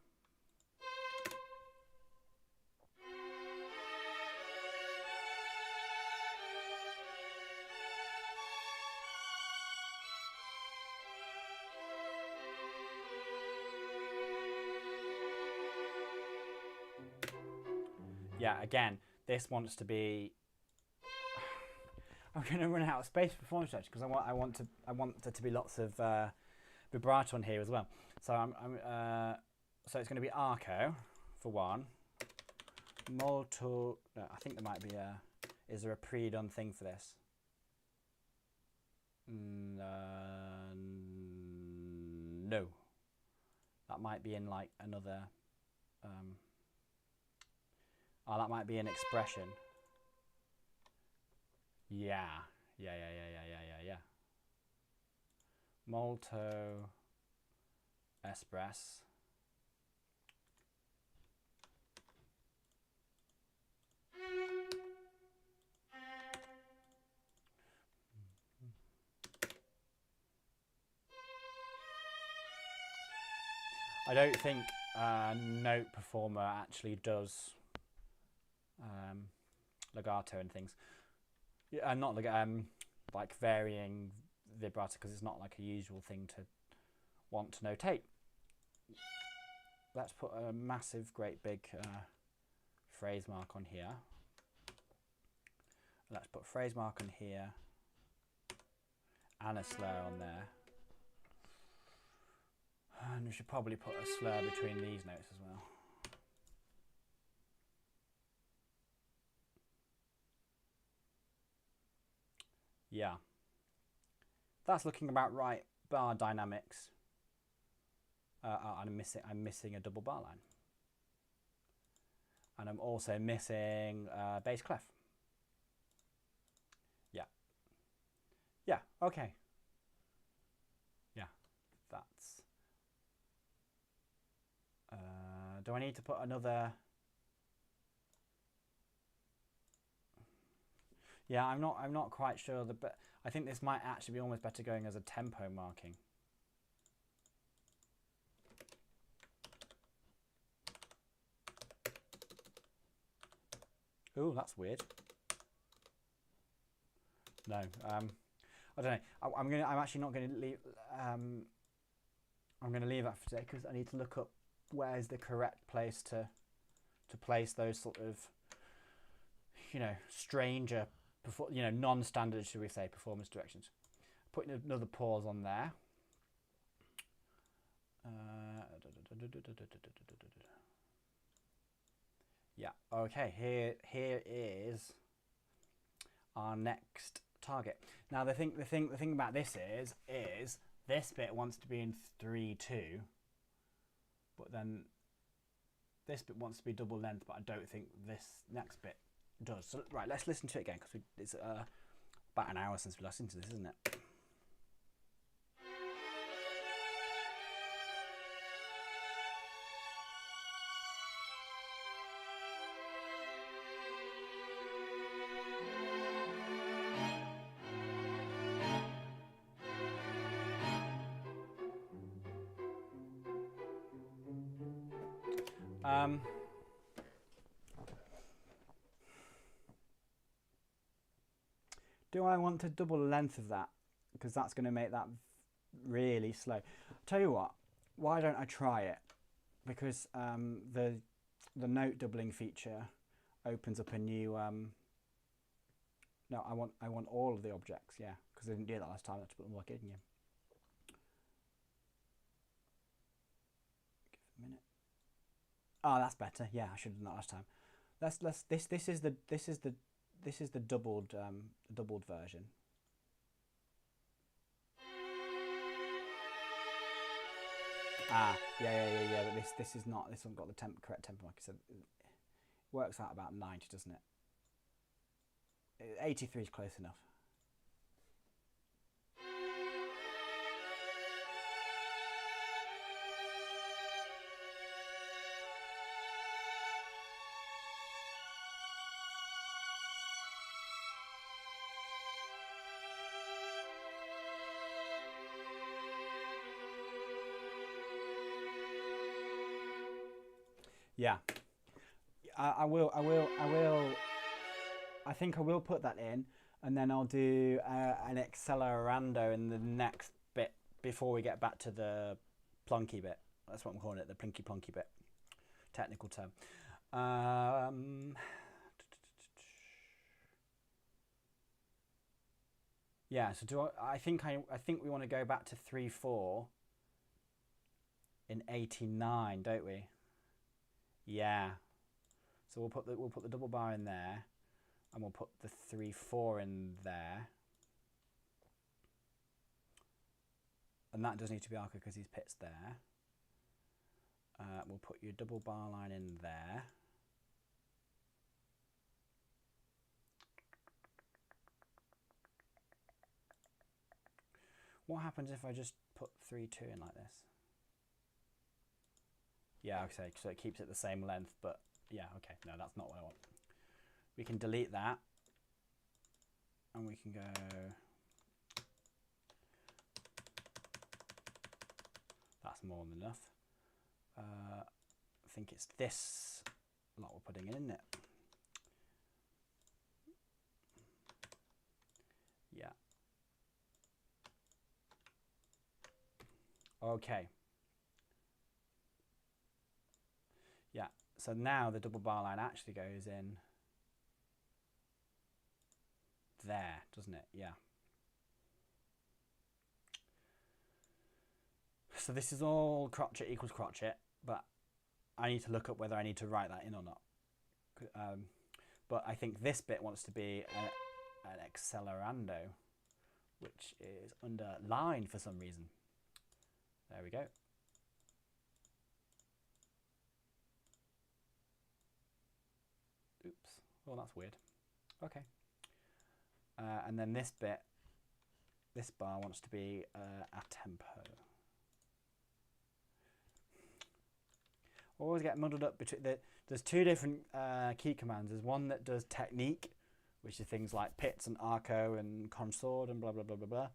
Yeah, again, this wants to be... I'm going to run out of space for performance structure because I want there to be lots of vibrato on here as well. So so it's going to be arco for one. Molto. No, I think there might be a. Is there a pre-done thing for this? No. That might be in like another. Oh, that might be an expression. Yeah. Molto espress. I don't think Note Performer actually does legato and things. Yeah, not like varying vibrato because it's not like a usual thing to want to notate. Let's put a massive, great big phrase mark on here. Let's put phrase mark on here and a slur on there. And we should probably put a slur between these notes as well. Yeah. That's looking about right. Bar dynamics. I'm missing a double bar line. And I'm also missing bass clef. Yeah. Yeah, okay. Yeah, that's... do I need to put another... Yeah, I'm not quite sure, but I think this might actually be almost better going as a tempo marking. Ooh, that's weird. No, I don't know. I'm actually not going to leave. I'm going to leave that for today because I need to look up where's the correct place to place those sort of, you know, stranger, non-standard, should we say, performance directions. Putting another pause on there. Yeah. Okay. Here is our next target. Now the thing about this is this bit wants to be in 3/2, but then this bit wants to be double length, but I don't think this next bit does. So right, let's listen to it again because it's about an hour since we listened to this, isn't it? Do I want to double the length of that? Because that's going to make that really slow. Tell you what, why don't I try it? Because the note doubling feature opens up a new. No, I want all of the objects. Yeah, because I didn't do that last time. I had to put them back in. Yeah. Give it a minute. Oh, that's better. Yeah, I should have done that last time. This is the doubled version. Ah, yeah. But this is not. This one got the correct tempo, like I said. It works out about 90, doesn't it? 83 is close enough. Yeah, I will. I think I will put that in, and then I'll do an accelerando in the next bit before we get back to the plonky bit. That's what I'm calling it, the plinky plonky bit. Technical term. Yeah. So I think we want to go back to 3/4 in 89, don't we? Yeah. So we'll put the double bar in there, and we'll put the 3/4 in there, and that does need to be arco because he's pitched there. We'll put your double bar line in there. What happens if I just put 3/2 in like this? Yeah, okay, so it keeps it the same length, but yeah, okay, no, that's not what I want. We can delete that, and we can go. That's more than enough. I think it's this lot we're putting in, isn't it? Yeah. Okay. Yeah, so now the double bar line actually goes in there, doesn't it? Yeah. So this is all crotchet equals crotchet, but I need to look up whether I need to write that in or not. But I think this bit wants to be an accelerando, which is underlined for some reason. There we go. Oops. Oh, that's weird. Okay. And then this bit, this bar wants to be a tempo. Always get muddled up between there's two different key commands. There's one that does technique, which is things like pits and arco and consort and blah blah blah blah blah,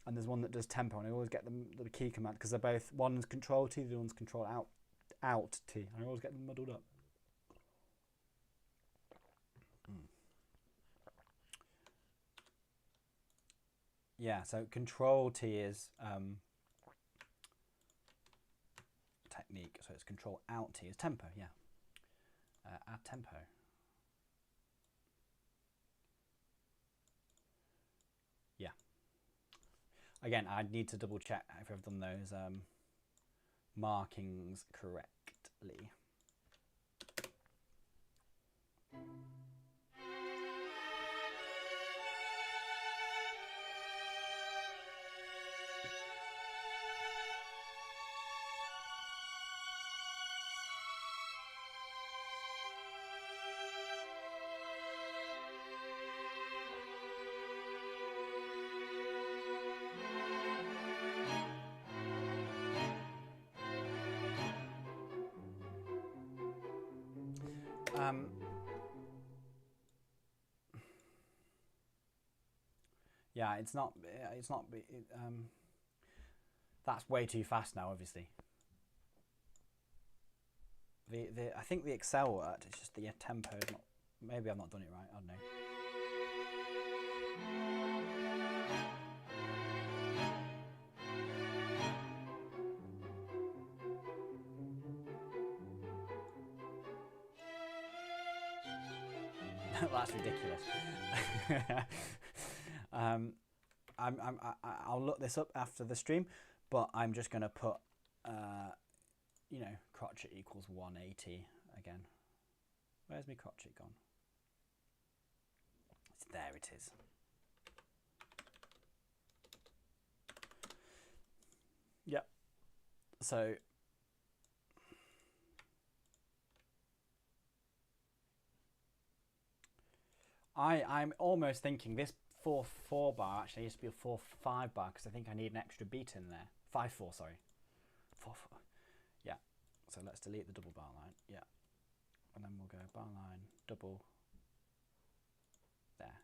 and there's one that does tempo. And I always get the key command because they're both, one's control T, the other one's control out T. I always get them muddled up. Yeah, so control T is technique, so it's control out T is tempo. Yeah, add tempo. Yeah. Again, I need to double check if I've done those markings correctly. Yeah, it's not. That's way too fast now, obviously. I think the Excel worked. It's just the tempo is not. Maybe I've not done it right. I don't know. That's ridiculous. I'll look this up after the stream, but I'm just going to put, you know, crotchet equals 180 again. Where's my crotchet gone? There it is. Yep. So I'm almost thinking this 4/4 bar actually used to be a 4/5 bar because I think I need an extra beat in there. 5/4, sorry. 4/4. Yeah. So let's delete the double bar line. Yeah. And then we'll go bar line, double. There.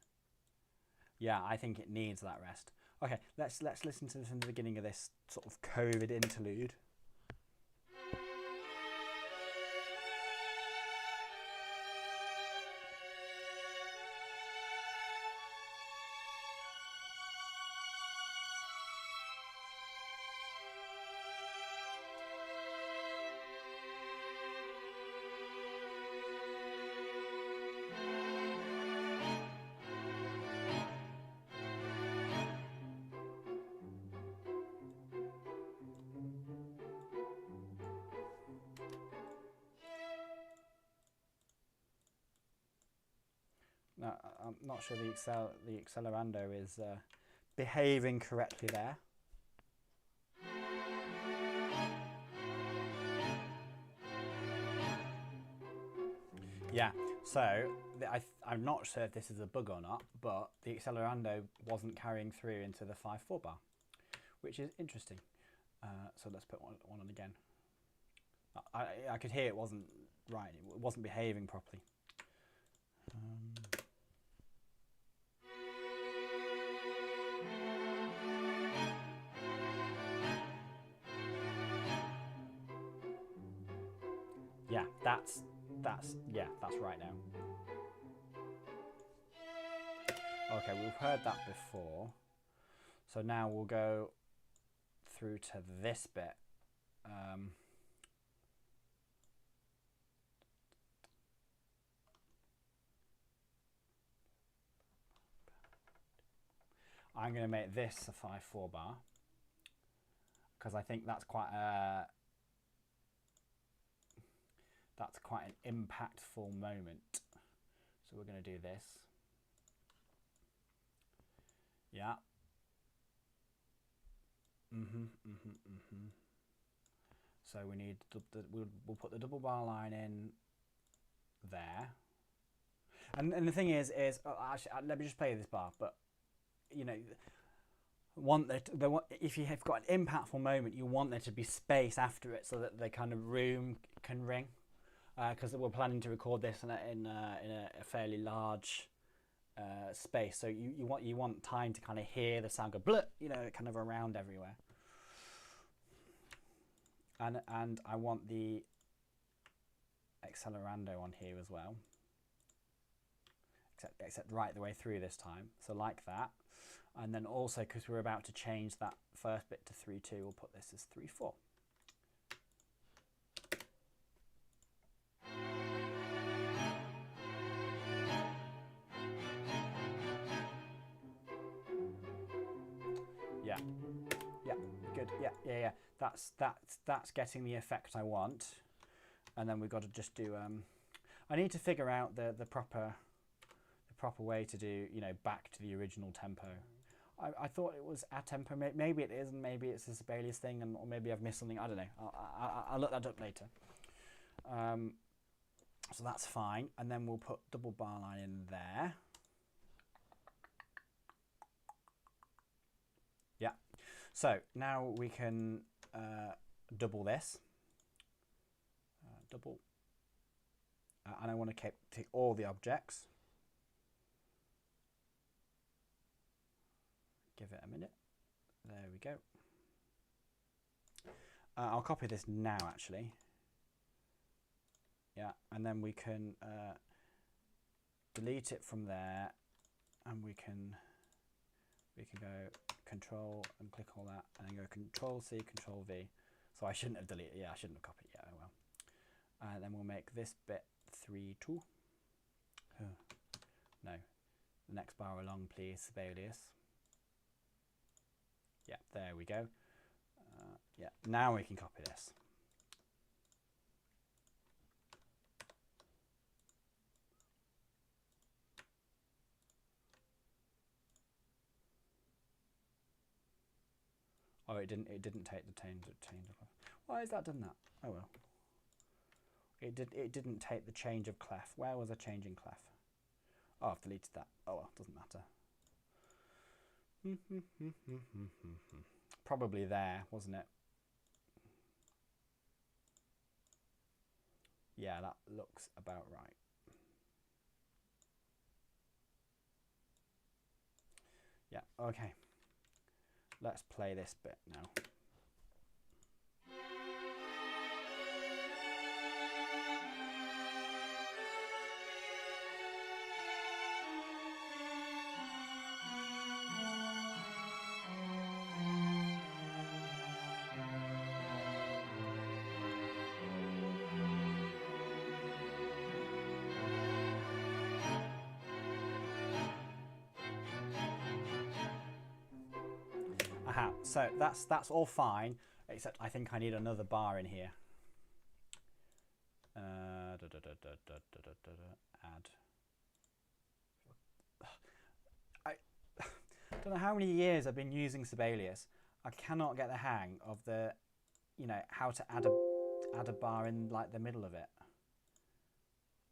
Yeah, I think it needs that rest. Okay, let's listen to this in the beginning of this sort of COVID interlude. No, I'm not sure the accelerando is behaving correctly there. Yeah, so I'm not sure if this is a bug or not, but the accelerando wasn't carrying through into the 5/4 bar, which is interesting. So let's put one on again. I could hear it wasn't right, it wasn't behaving properly. Yeah, that's right now. Okay, we've heard that before. So now we'll go through to this bit. I'm going to make this a 5/4 bar because I think that's quite an impactful moment. So we're going to do this. Yeah. So we need we'll put the double bar line in there. And the thing is actually, let me just play this bar. But you know, if you have got an impactful moment, you want there to be space after it so that the kind of room can ring. Because we're planning to record this in a fairly large space, so you want time to kind of hear the sound go blut, you know, kind of around everywhere. And I want the accelerando on here as well, except right the way through this time. So like that, and then also because we're about to change that first bit to 3/2, we'll put this as 3/4. Yeah, good. Yeah. That's getting the effect I want, and then we've got to just do. I need to figure out the proper way to do, you know, back to the original tempo. I thought it was a tempo. Maybe it is, and maybe it's a Sibelius thing, or maybe I've missed something. I don't know. I'll look that up later. So that's fine, and then we'll put double bar line in there. Yeah. So now we can double this. Double. And I want to take all the objects. Give it a minute. There we go. I'll copy this now, actually. Yeah, and then we can delete it from there, and we can go Control and click all that, and then go Control C, Control V. So I shouldn't have deleted. Yeah, I shouldn't have copied. Yeah, oh well. And then we'll make this bit 3, 2. Oh, no, the next bar along, please, Sibelius. Yeah, there we go. Yeah, now we can copy this. Oh, it didn't take the change of clef. Why has that done that? Oh well. It didn't take the change of clef. Where was a change in clef? Oh, I've deleted that. Oh well, doesn't matter. Probably there, wasn't it? Yeah, that looks about right. Yeah, okay. Let's play this bit now. Aha, so that's all fine, except I think I need another bar in here. Add. I don't know how many years I've been using Sibelius. I cannot get the hang of the, you know, how to add a bar in like the middle of it.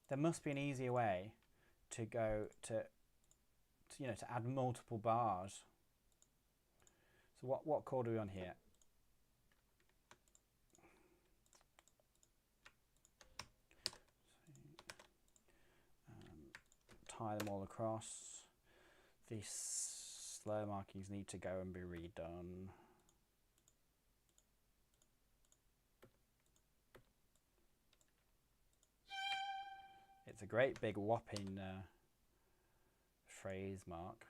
There must be an easier way to go to you know, to add multiple bars. So what chord are we on here? Tie them all across. These slow markings need to go and be redone. It's a great big whopping phrase mark.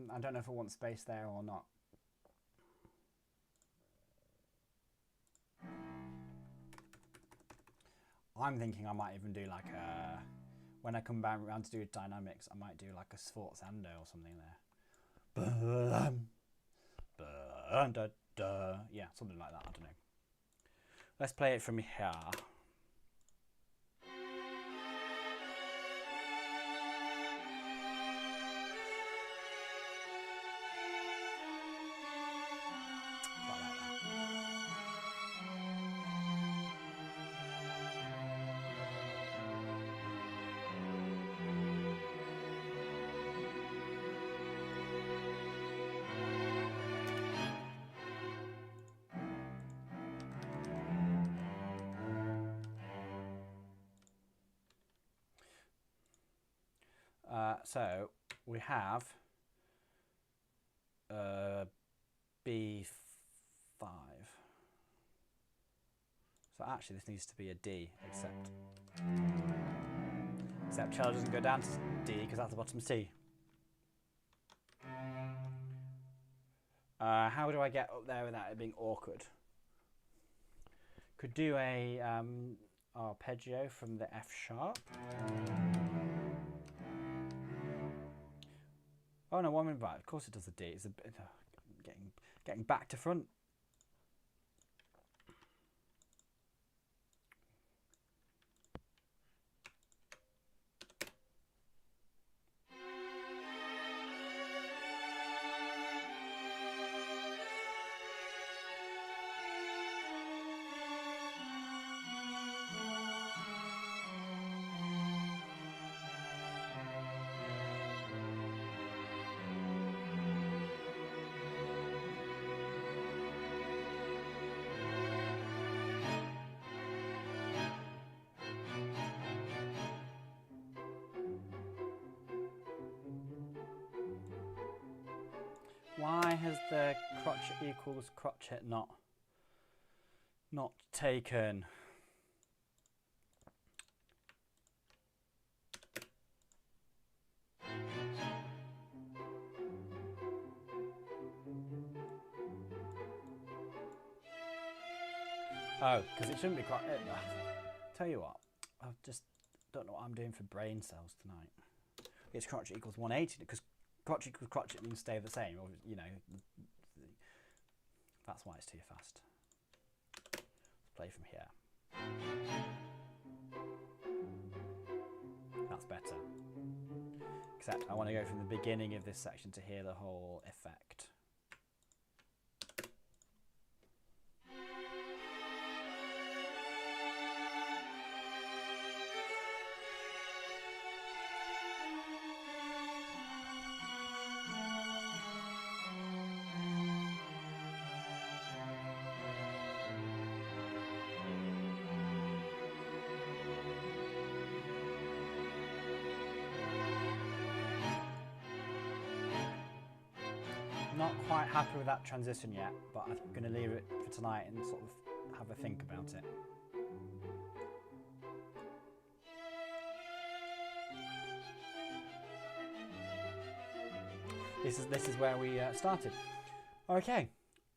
I don't know if I want space there or not. I'm thinking I might even do like a, when I come back around to do dynamics, I might do like a sforzando or something there. Yeah, something like that, I don't know. Let's play it from here. So we have B5. So actually this needs to be a D, except cello doesn't go down to D because that's the bottom C. How do I get up there without it being awkward? Could do a arpeggio from the F sharp. Oh no, 1 minute back. Of course it does the D. It's a bit getting back to front. Why has the crotchet equals crotchet not taken? Oh, because it shouldn't be crotchet. Tell you what, I just don't know what I'm doing for brain cells tonight. It's crotchet equals 180 because crotchet equals crotchet means stay the same, or you know, that's why it's too fast. Let's play from here. That's better. Except I want to go from the beginning of this section to hear the whole effect. Not quite happy with that transition yet, but I'm going to leave it for tonight and sort of have a think about it. This is where we started. Okay,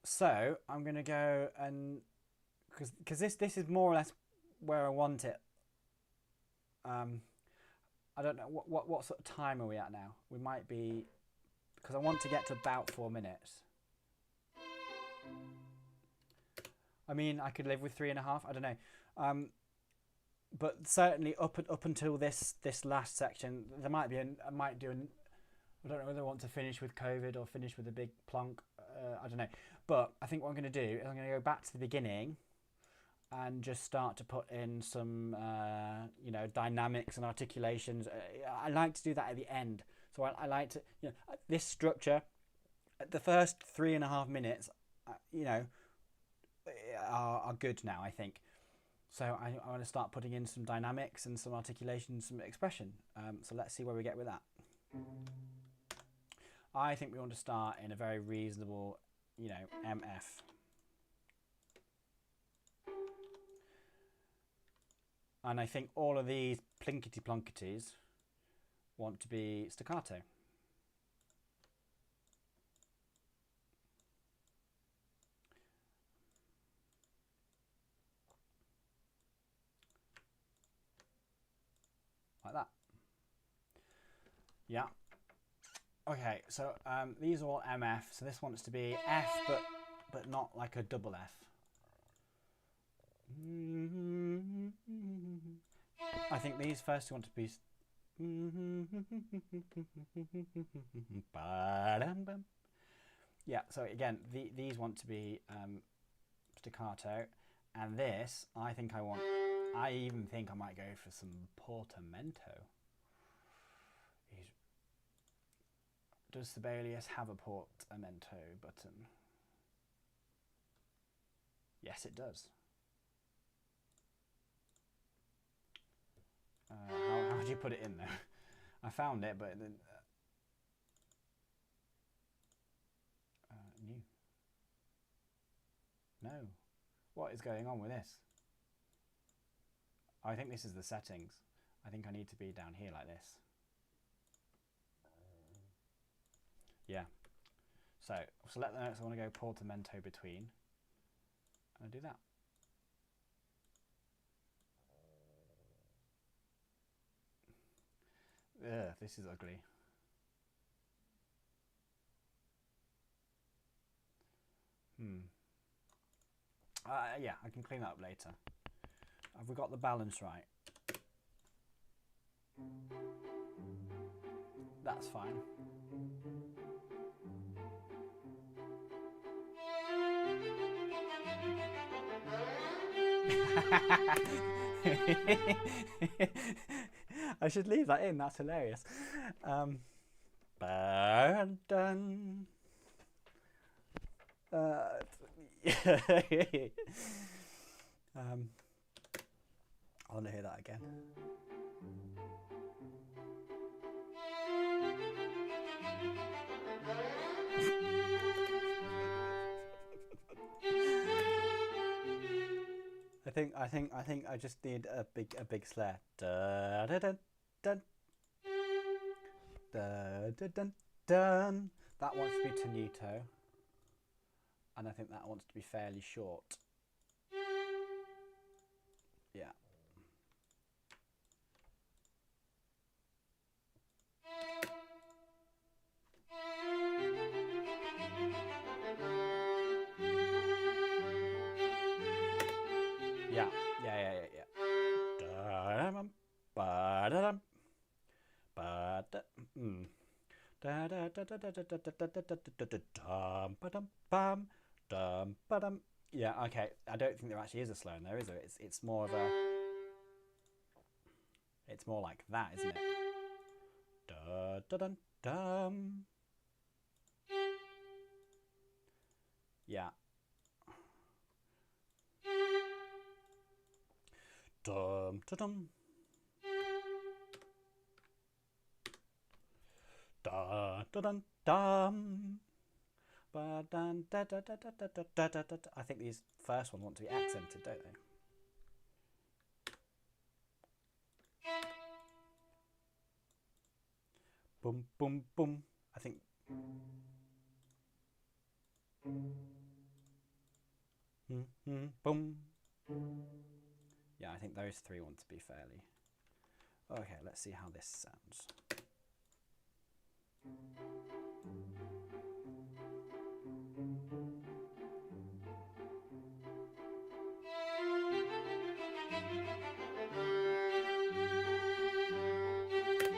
so I'm going to go and because this is more or less where I want it. I don't know what sort of time are we at now? We might be. Because I want to get to about 4 minutes. I mean, I could live with 3.5. I don't know, but certainly up until this last section, there might be I might do an. I don't know whether I want to finish with COVID or finish with a big plonk. I don't know, but I think what I'm going to do is I'm going to go back to the beginning and just start to put in some you know, dynamics and articulations. I like to do that at the end. So I like to, you know, this structure, the first 3.5 minutes, you know, are good now, I think. So I want to start putting in some dynamics and some articulation, some expression. So let's see where we get with that. I think we want to start in a very reasonable, you know, MF. And I think all of these plinkety plonketies want to be staccato. Like that. Yeah. Okay, so these are all MF, so this wants to be F, but not like a double F. I think these first want to be. Yeah, so again, these want to be staccato, and this, I even think I might go for some portamento. Does Sibelius have a portamento button? Yes, it does. How do you put it in there? I found it, but then new. No. What is going on with this? I think this is the settings. I think I need to be down here like this. Yeah. So select the notes I want to go portamento between. And I do that. Ugh, this is ugly. Yeah, I can clean that up later. Have we got the balance right? That's fine. I should leave that in, that's hilarious. Dun. I want to hear that again. think I just need a big snare. Da da da dun da da dun dun. That wants to be tenuto, and I think that wants to be fairly short. Yeah. Yeah. Da-dum, ba-da-dum, ba-da, da-da-da-da-da-da-da-da-da-da-da-dum, ba-dum, bum, dum, ba-dum. Yeah, okay. I don't think there actually is a slow in there, is there? It's more of a... It's more like that, isn't it? Da-da-dum-dum. Yeah. Dum-da-dum. Da-da-dum-dum. Ba-dun-da-da-da-da-da-da-da-da. I think these first ones want to be accented, don't they? Boom, boom, boom. I think... Boom. Yeah, I think those three want to be fairly... Okay, let's see how this sounds.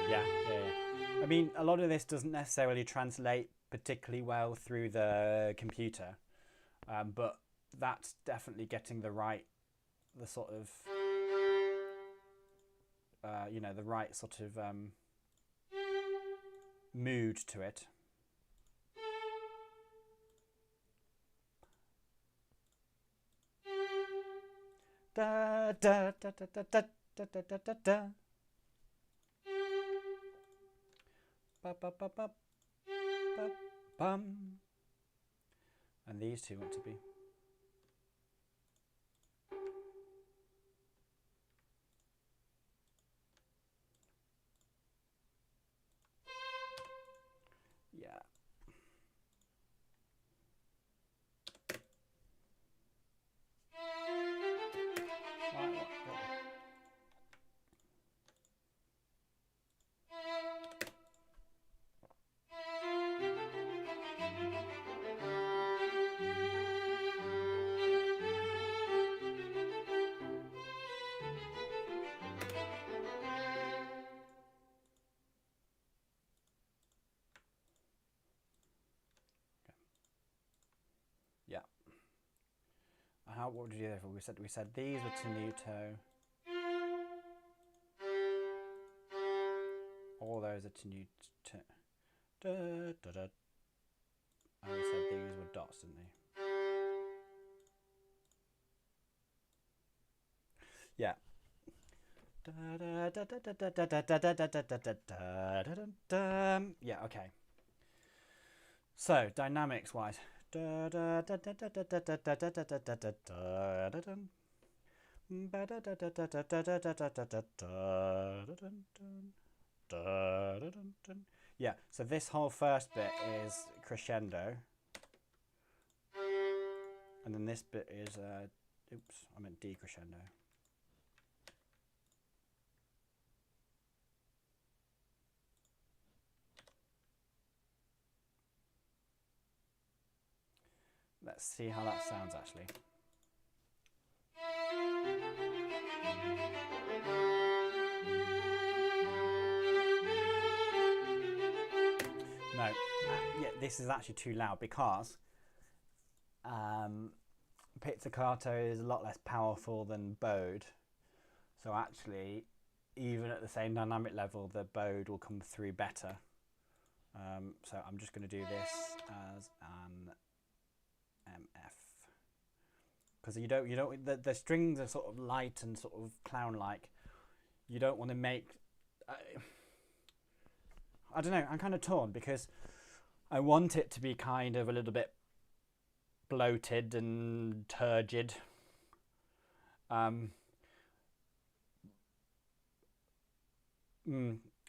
Yeah. I mean, a lot of this doesn't necessarily translate particularly well through the computer, but that's definitely getting the sort of, the right sort of mood to it. Da da da da da da da da da da da. Ba ba ba ba ba bum. And these two want to be. Yeah. Yeah. What did you do? We said these were tenuto. All those are tenuto. Da, da, da. And we said these were dots, didn't they? Yeah. Yeah, okay. So, dynamics wise. Yeah, so this whole first bit is crescendo. And then this bit is, oops, I meant decrescendo. Let's see how that sounds actually. No, yeah, this is actually too loud because pizzicato is a lot less powerful than bowed. So actually, even at the same dynamic level, the bowed will come through better. So I'm just going to do this as an MF because you don't the strings are sort of light and sort of clown-like. You don't want to make. I don't know. I'm kind of torn because I want it to be kind of a little bit bloated and turgid.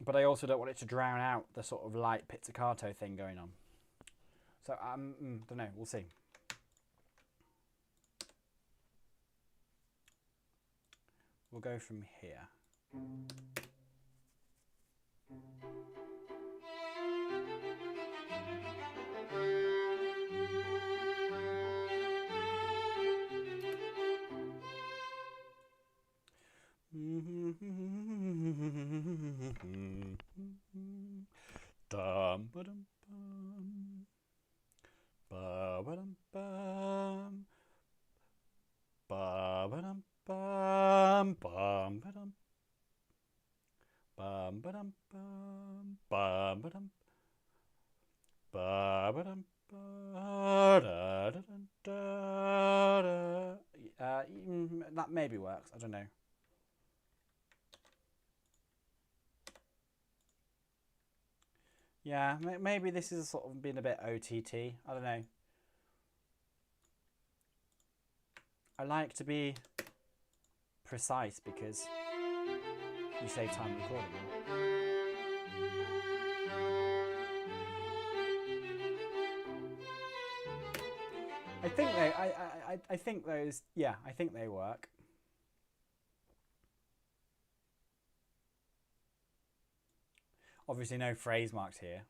But I also don't want it to drown out the sort of light pizzicato thing going on. So don't know. We'll see. We'll go from here. Dum ba dum bum, ba ba dum bum, ba ba dum bum, bum ba dum, bum ba dum bum, bum ba dum, ba ba dum ba da da da da. That maybe works. I don't know. Yeah, maybe this is sort of been a bit OTT. I don't know. I like to be precise because you save time recording them. I think they. I think those. Yeah, I think they work. Obviously, no phrase marks here.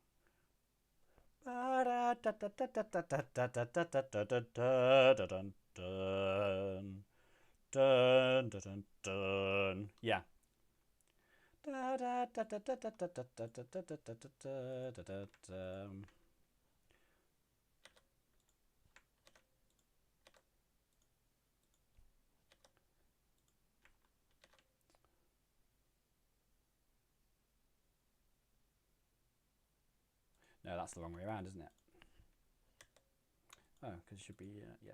Yeah. No, that's the wrong way around, isn't it? Oh, because it should be, yeah.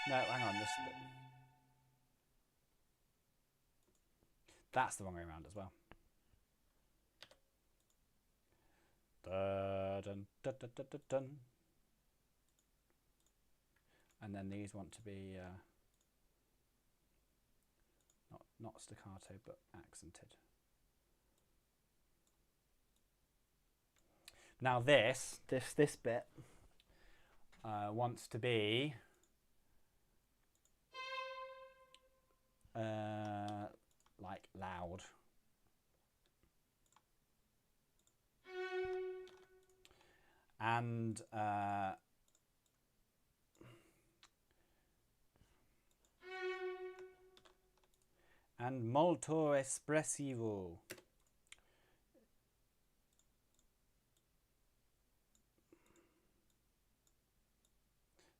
No, hang on. That's the wrong way around as well. Dun, dun, dun, dun, dun, dun. And then these want to be not staccato but accented. Now this bit wants to be like loud. And molto espressivo.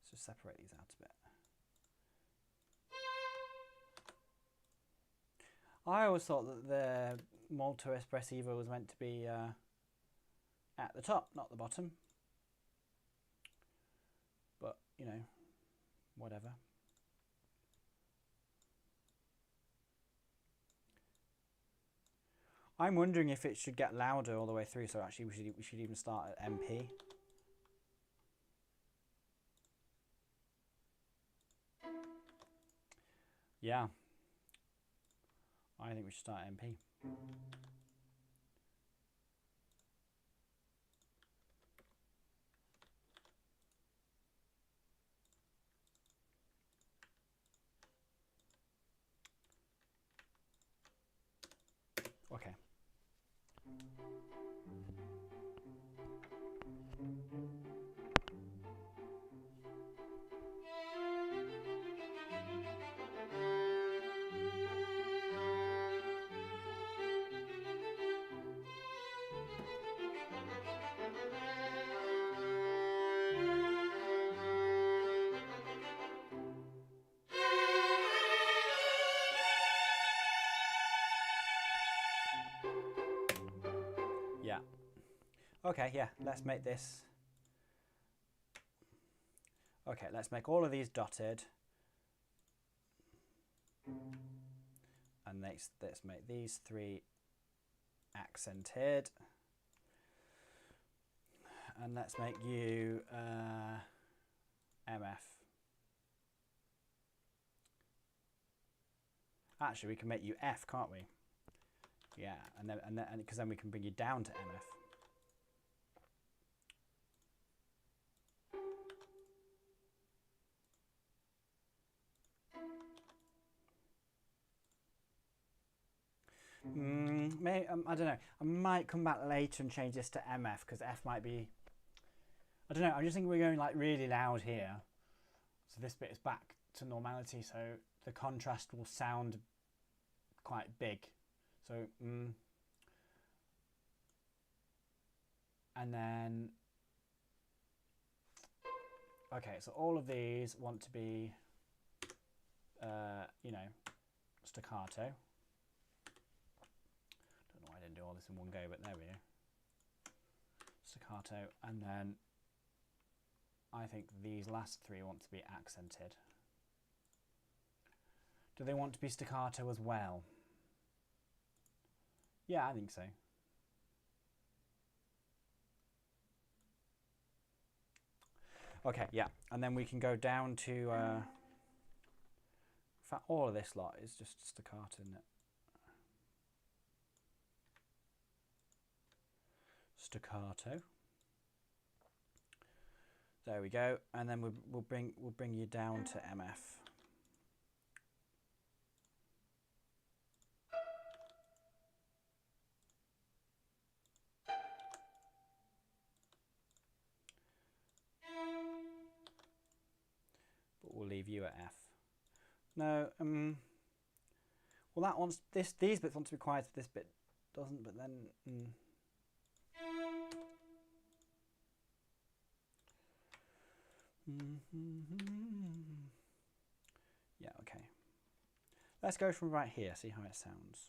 Let's just separate these out a bit. I always thought that the molto espressivo was meant to be at the top, not the bottom. But, you know, whatever. I'm wondering if it should get louder all the way through, so actually we should even start at MP. Yeah. I think we should start at MP. Okay. Okay, yeah, let's make this. Okay, let's make all of these dotted. And let's make these 3 accented. And let's make you MF. Actually, we can make you F, can't we? Yeah, and because then we can bring you down to MF. I don't know. I might come back later and change this to MF because F might be. I don't know. I'm just thinking we're going like really loud here, so this bit is back to normality. So the contrast will sound quite big. So and then okay. So all of these want to be, you know, staccato. I didn't do all this in one go, but there we go. Staccato, and then I think these last 3 want to be accented. Do they want to be staccato as well? Yeah, I think so. Okay, yeah, and then we can go down to. In fact, all of this lot is just staccato, isn't it? Staccato. There we go, and then we'll bring you down to MF. But we'll leave you at F. No, well that wants these bits want to be quiet, this bit doesn't, but then yeah, okay. Let's go from right here, see how it sounds.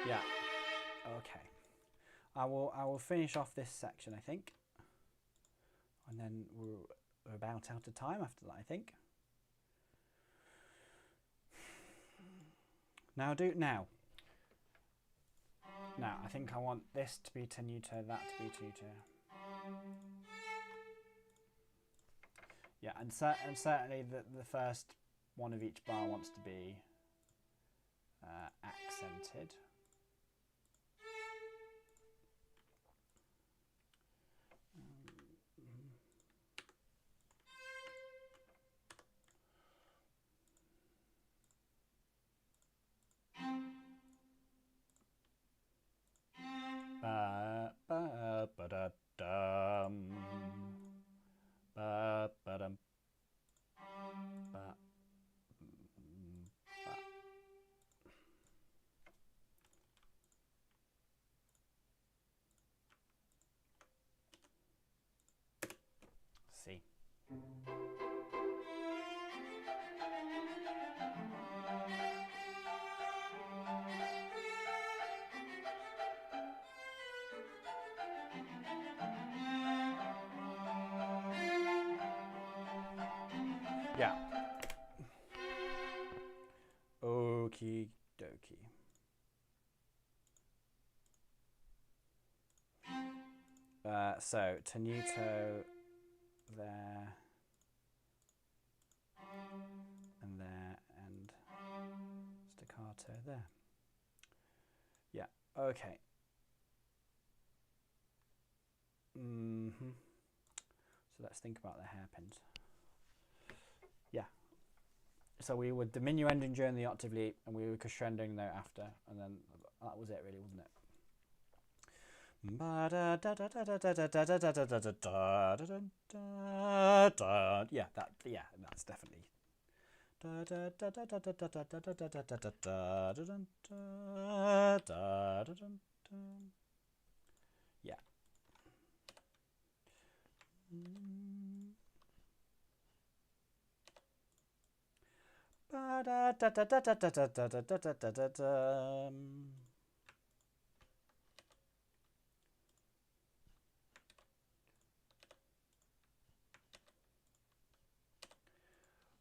Yeah. Okay. I will finish off this section, I think, and then we're about out of time after that, I think. Now now, I think I want this to be tenuto, that to be tenuto. Yeah, and certainly the first one of each bar wants to be accented. See. Yeah. Okie dokie. So tenuto there and there and staccato there. Yeah. Okay. So let's think about the hairpins. Yeah. so we would diminuendo during the octave leap, and we would crescendo note after, and then that was it, really, wasn't it? Yeah, that's definitely. Yeah.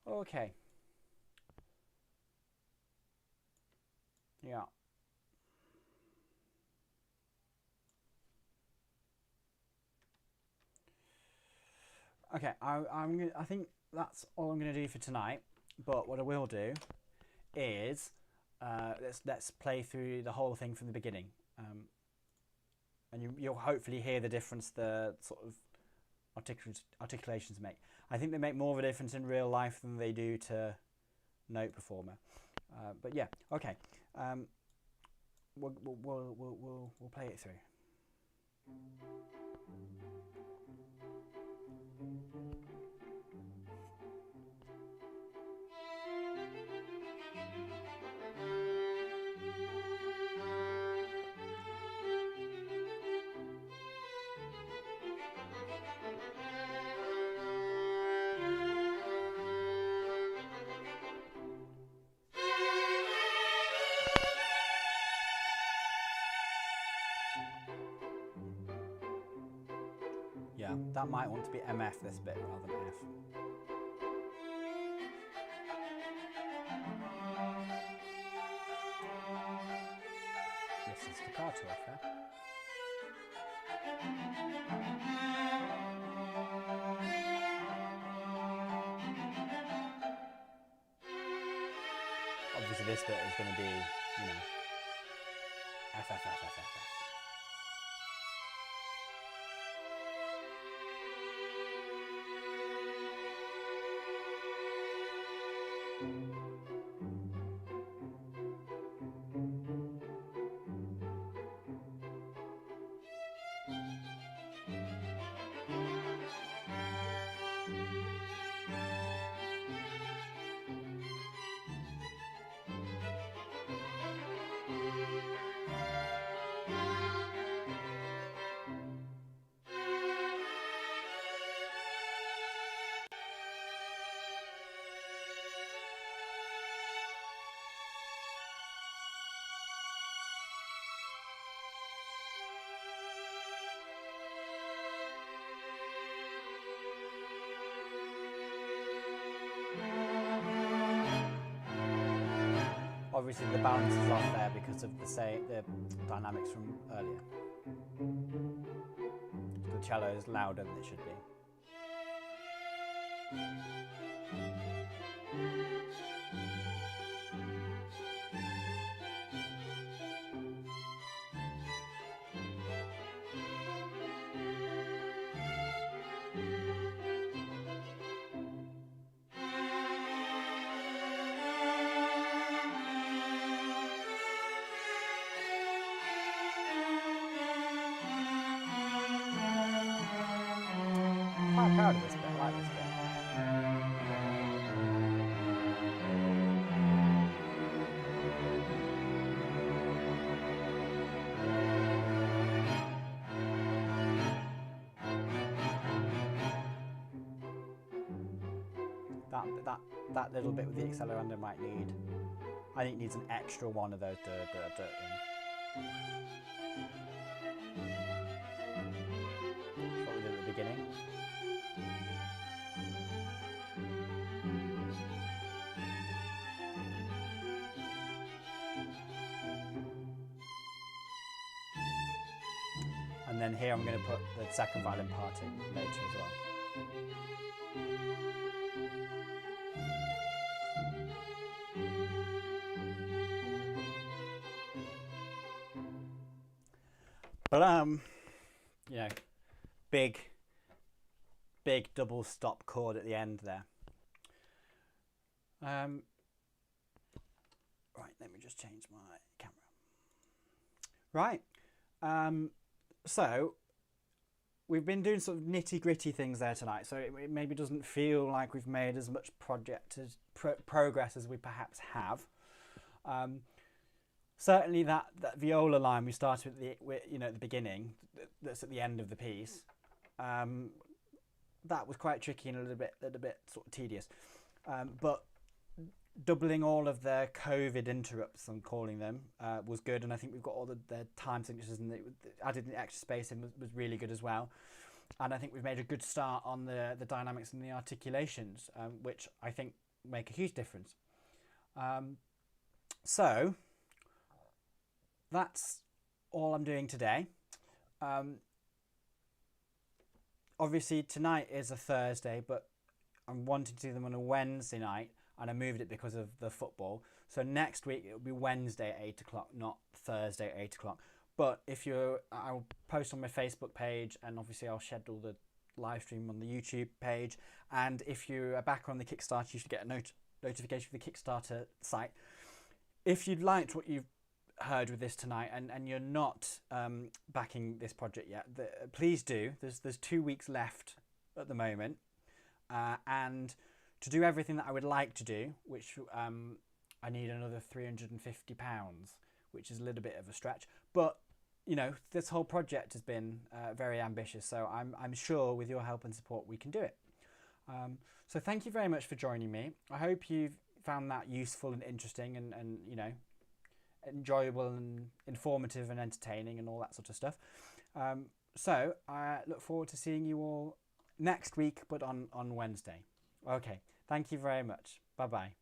Okay. Yeah. Okay, I think that's all I'm gonna do for tonight. But what I will do is let's play through the whole thing from the beginning, and you'll hopefully hear the difference the sort of articulations make. I think they make more of a difference in real life than they do to note performer. But yeah, okay. We'll play it through. Yeah, that might want to be MF this bit rather than F. Yes, it's staccato off there. Obviously this bit is going to be, you know, F, F, F, F, F, F. Obviously the balance is off there because of the dynamics from earlier. The cello is louder than it should be. I'm quite proud of this bit, I like this bit. That little bit with the accelerando might need, I think it needs an extra one of those in. That's what we did at the beginning. And then here I'm going to put the second violin part in later as well. But you know, big double stop chord at the end there. Right, let me just change my camera. Right, so we've been doing sort of nitty gritty things there tonight, so it maybe doesn't feel like we've made as much progress as we perhaps have. Certainly that viola line we started at the beginning, that's at the end of the piece, that was quite tricky and a little bit sort of tedious, but doubling all of the COVID interrupts, I'm calling them, was good, and I think we've got all the time signatures, and added the extra space in was really good as well. And I think we've made a good start on the dynamics and the articulations, which I think make a huge difference. So that's all I'm doing today. Obviously tonight is a Thursday, but I'm wanting to do them on a Wednesday night, and I moved it because of the football. So next week it'll be Wednesday at 8 o'clock, not Thursday at 8 o'clock. But I'll post on my Facebook page, and obviously I'll schedule the live stream on the YouTube page. And if you are back on the Kickstarter, you should get a notification for the Kickstarter site. If you'd liked what you've heard with this tonight, and you're not backing this project yet, please do. There's 2 weeks left at the moment, and to do everything that I would like to do, which I need another £350, which is a little bit of a stretch, but this whole project has been very ambitious, so I'm sure with your help and support we can do it. So thank you very much for joining me. I hope you've found that useful and interesting, and enjoyable and informative and entertaining and all that sort of stuff. So I look forward to seeing you all next week, but on Wednesday. Okay, thank you very much. Bye bye.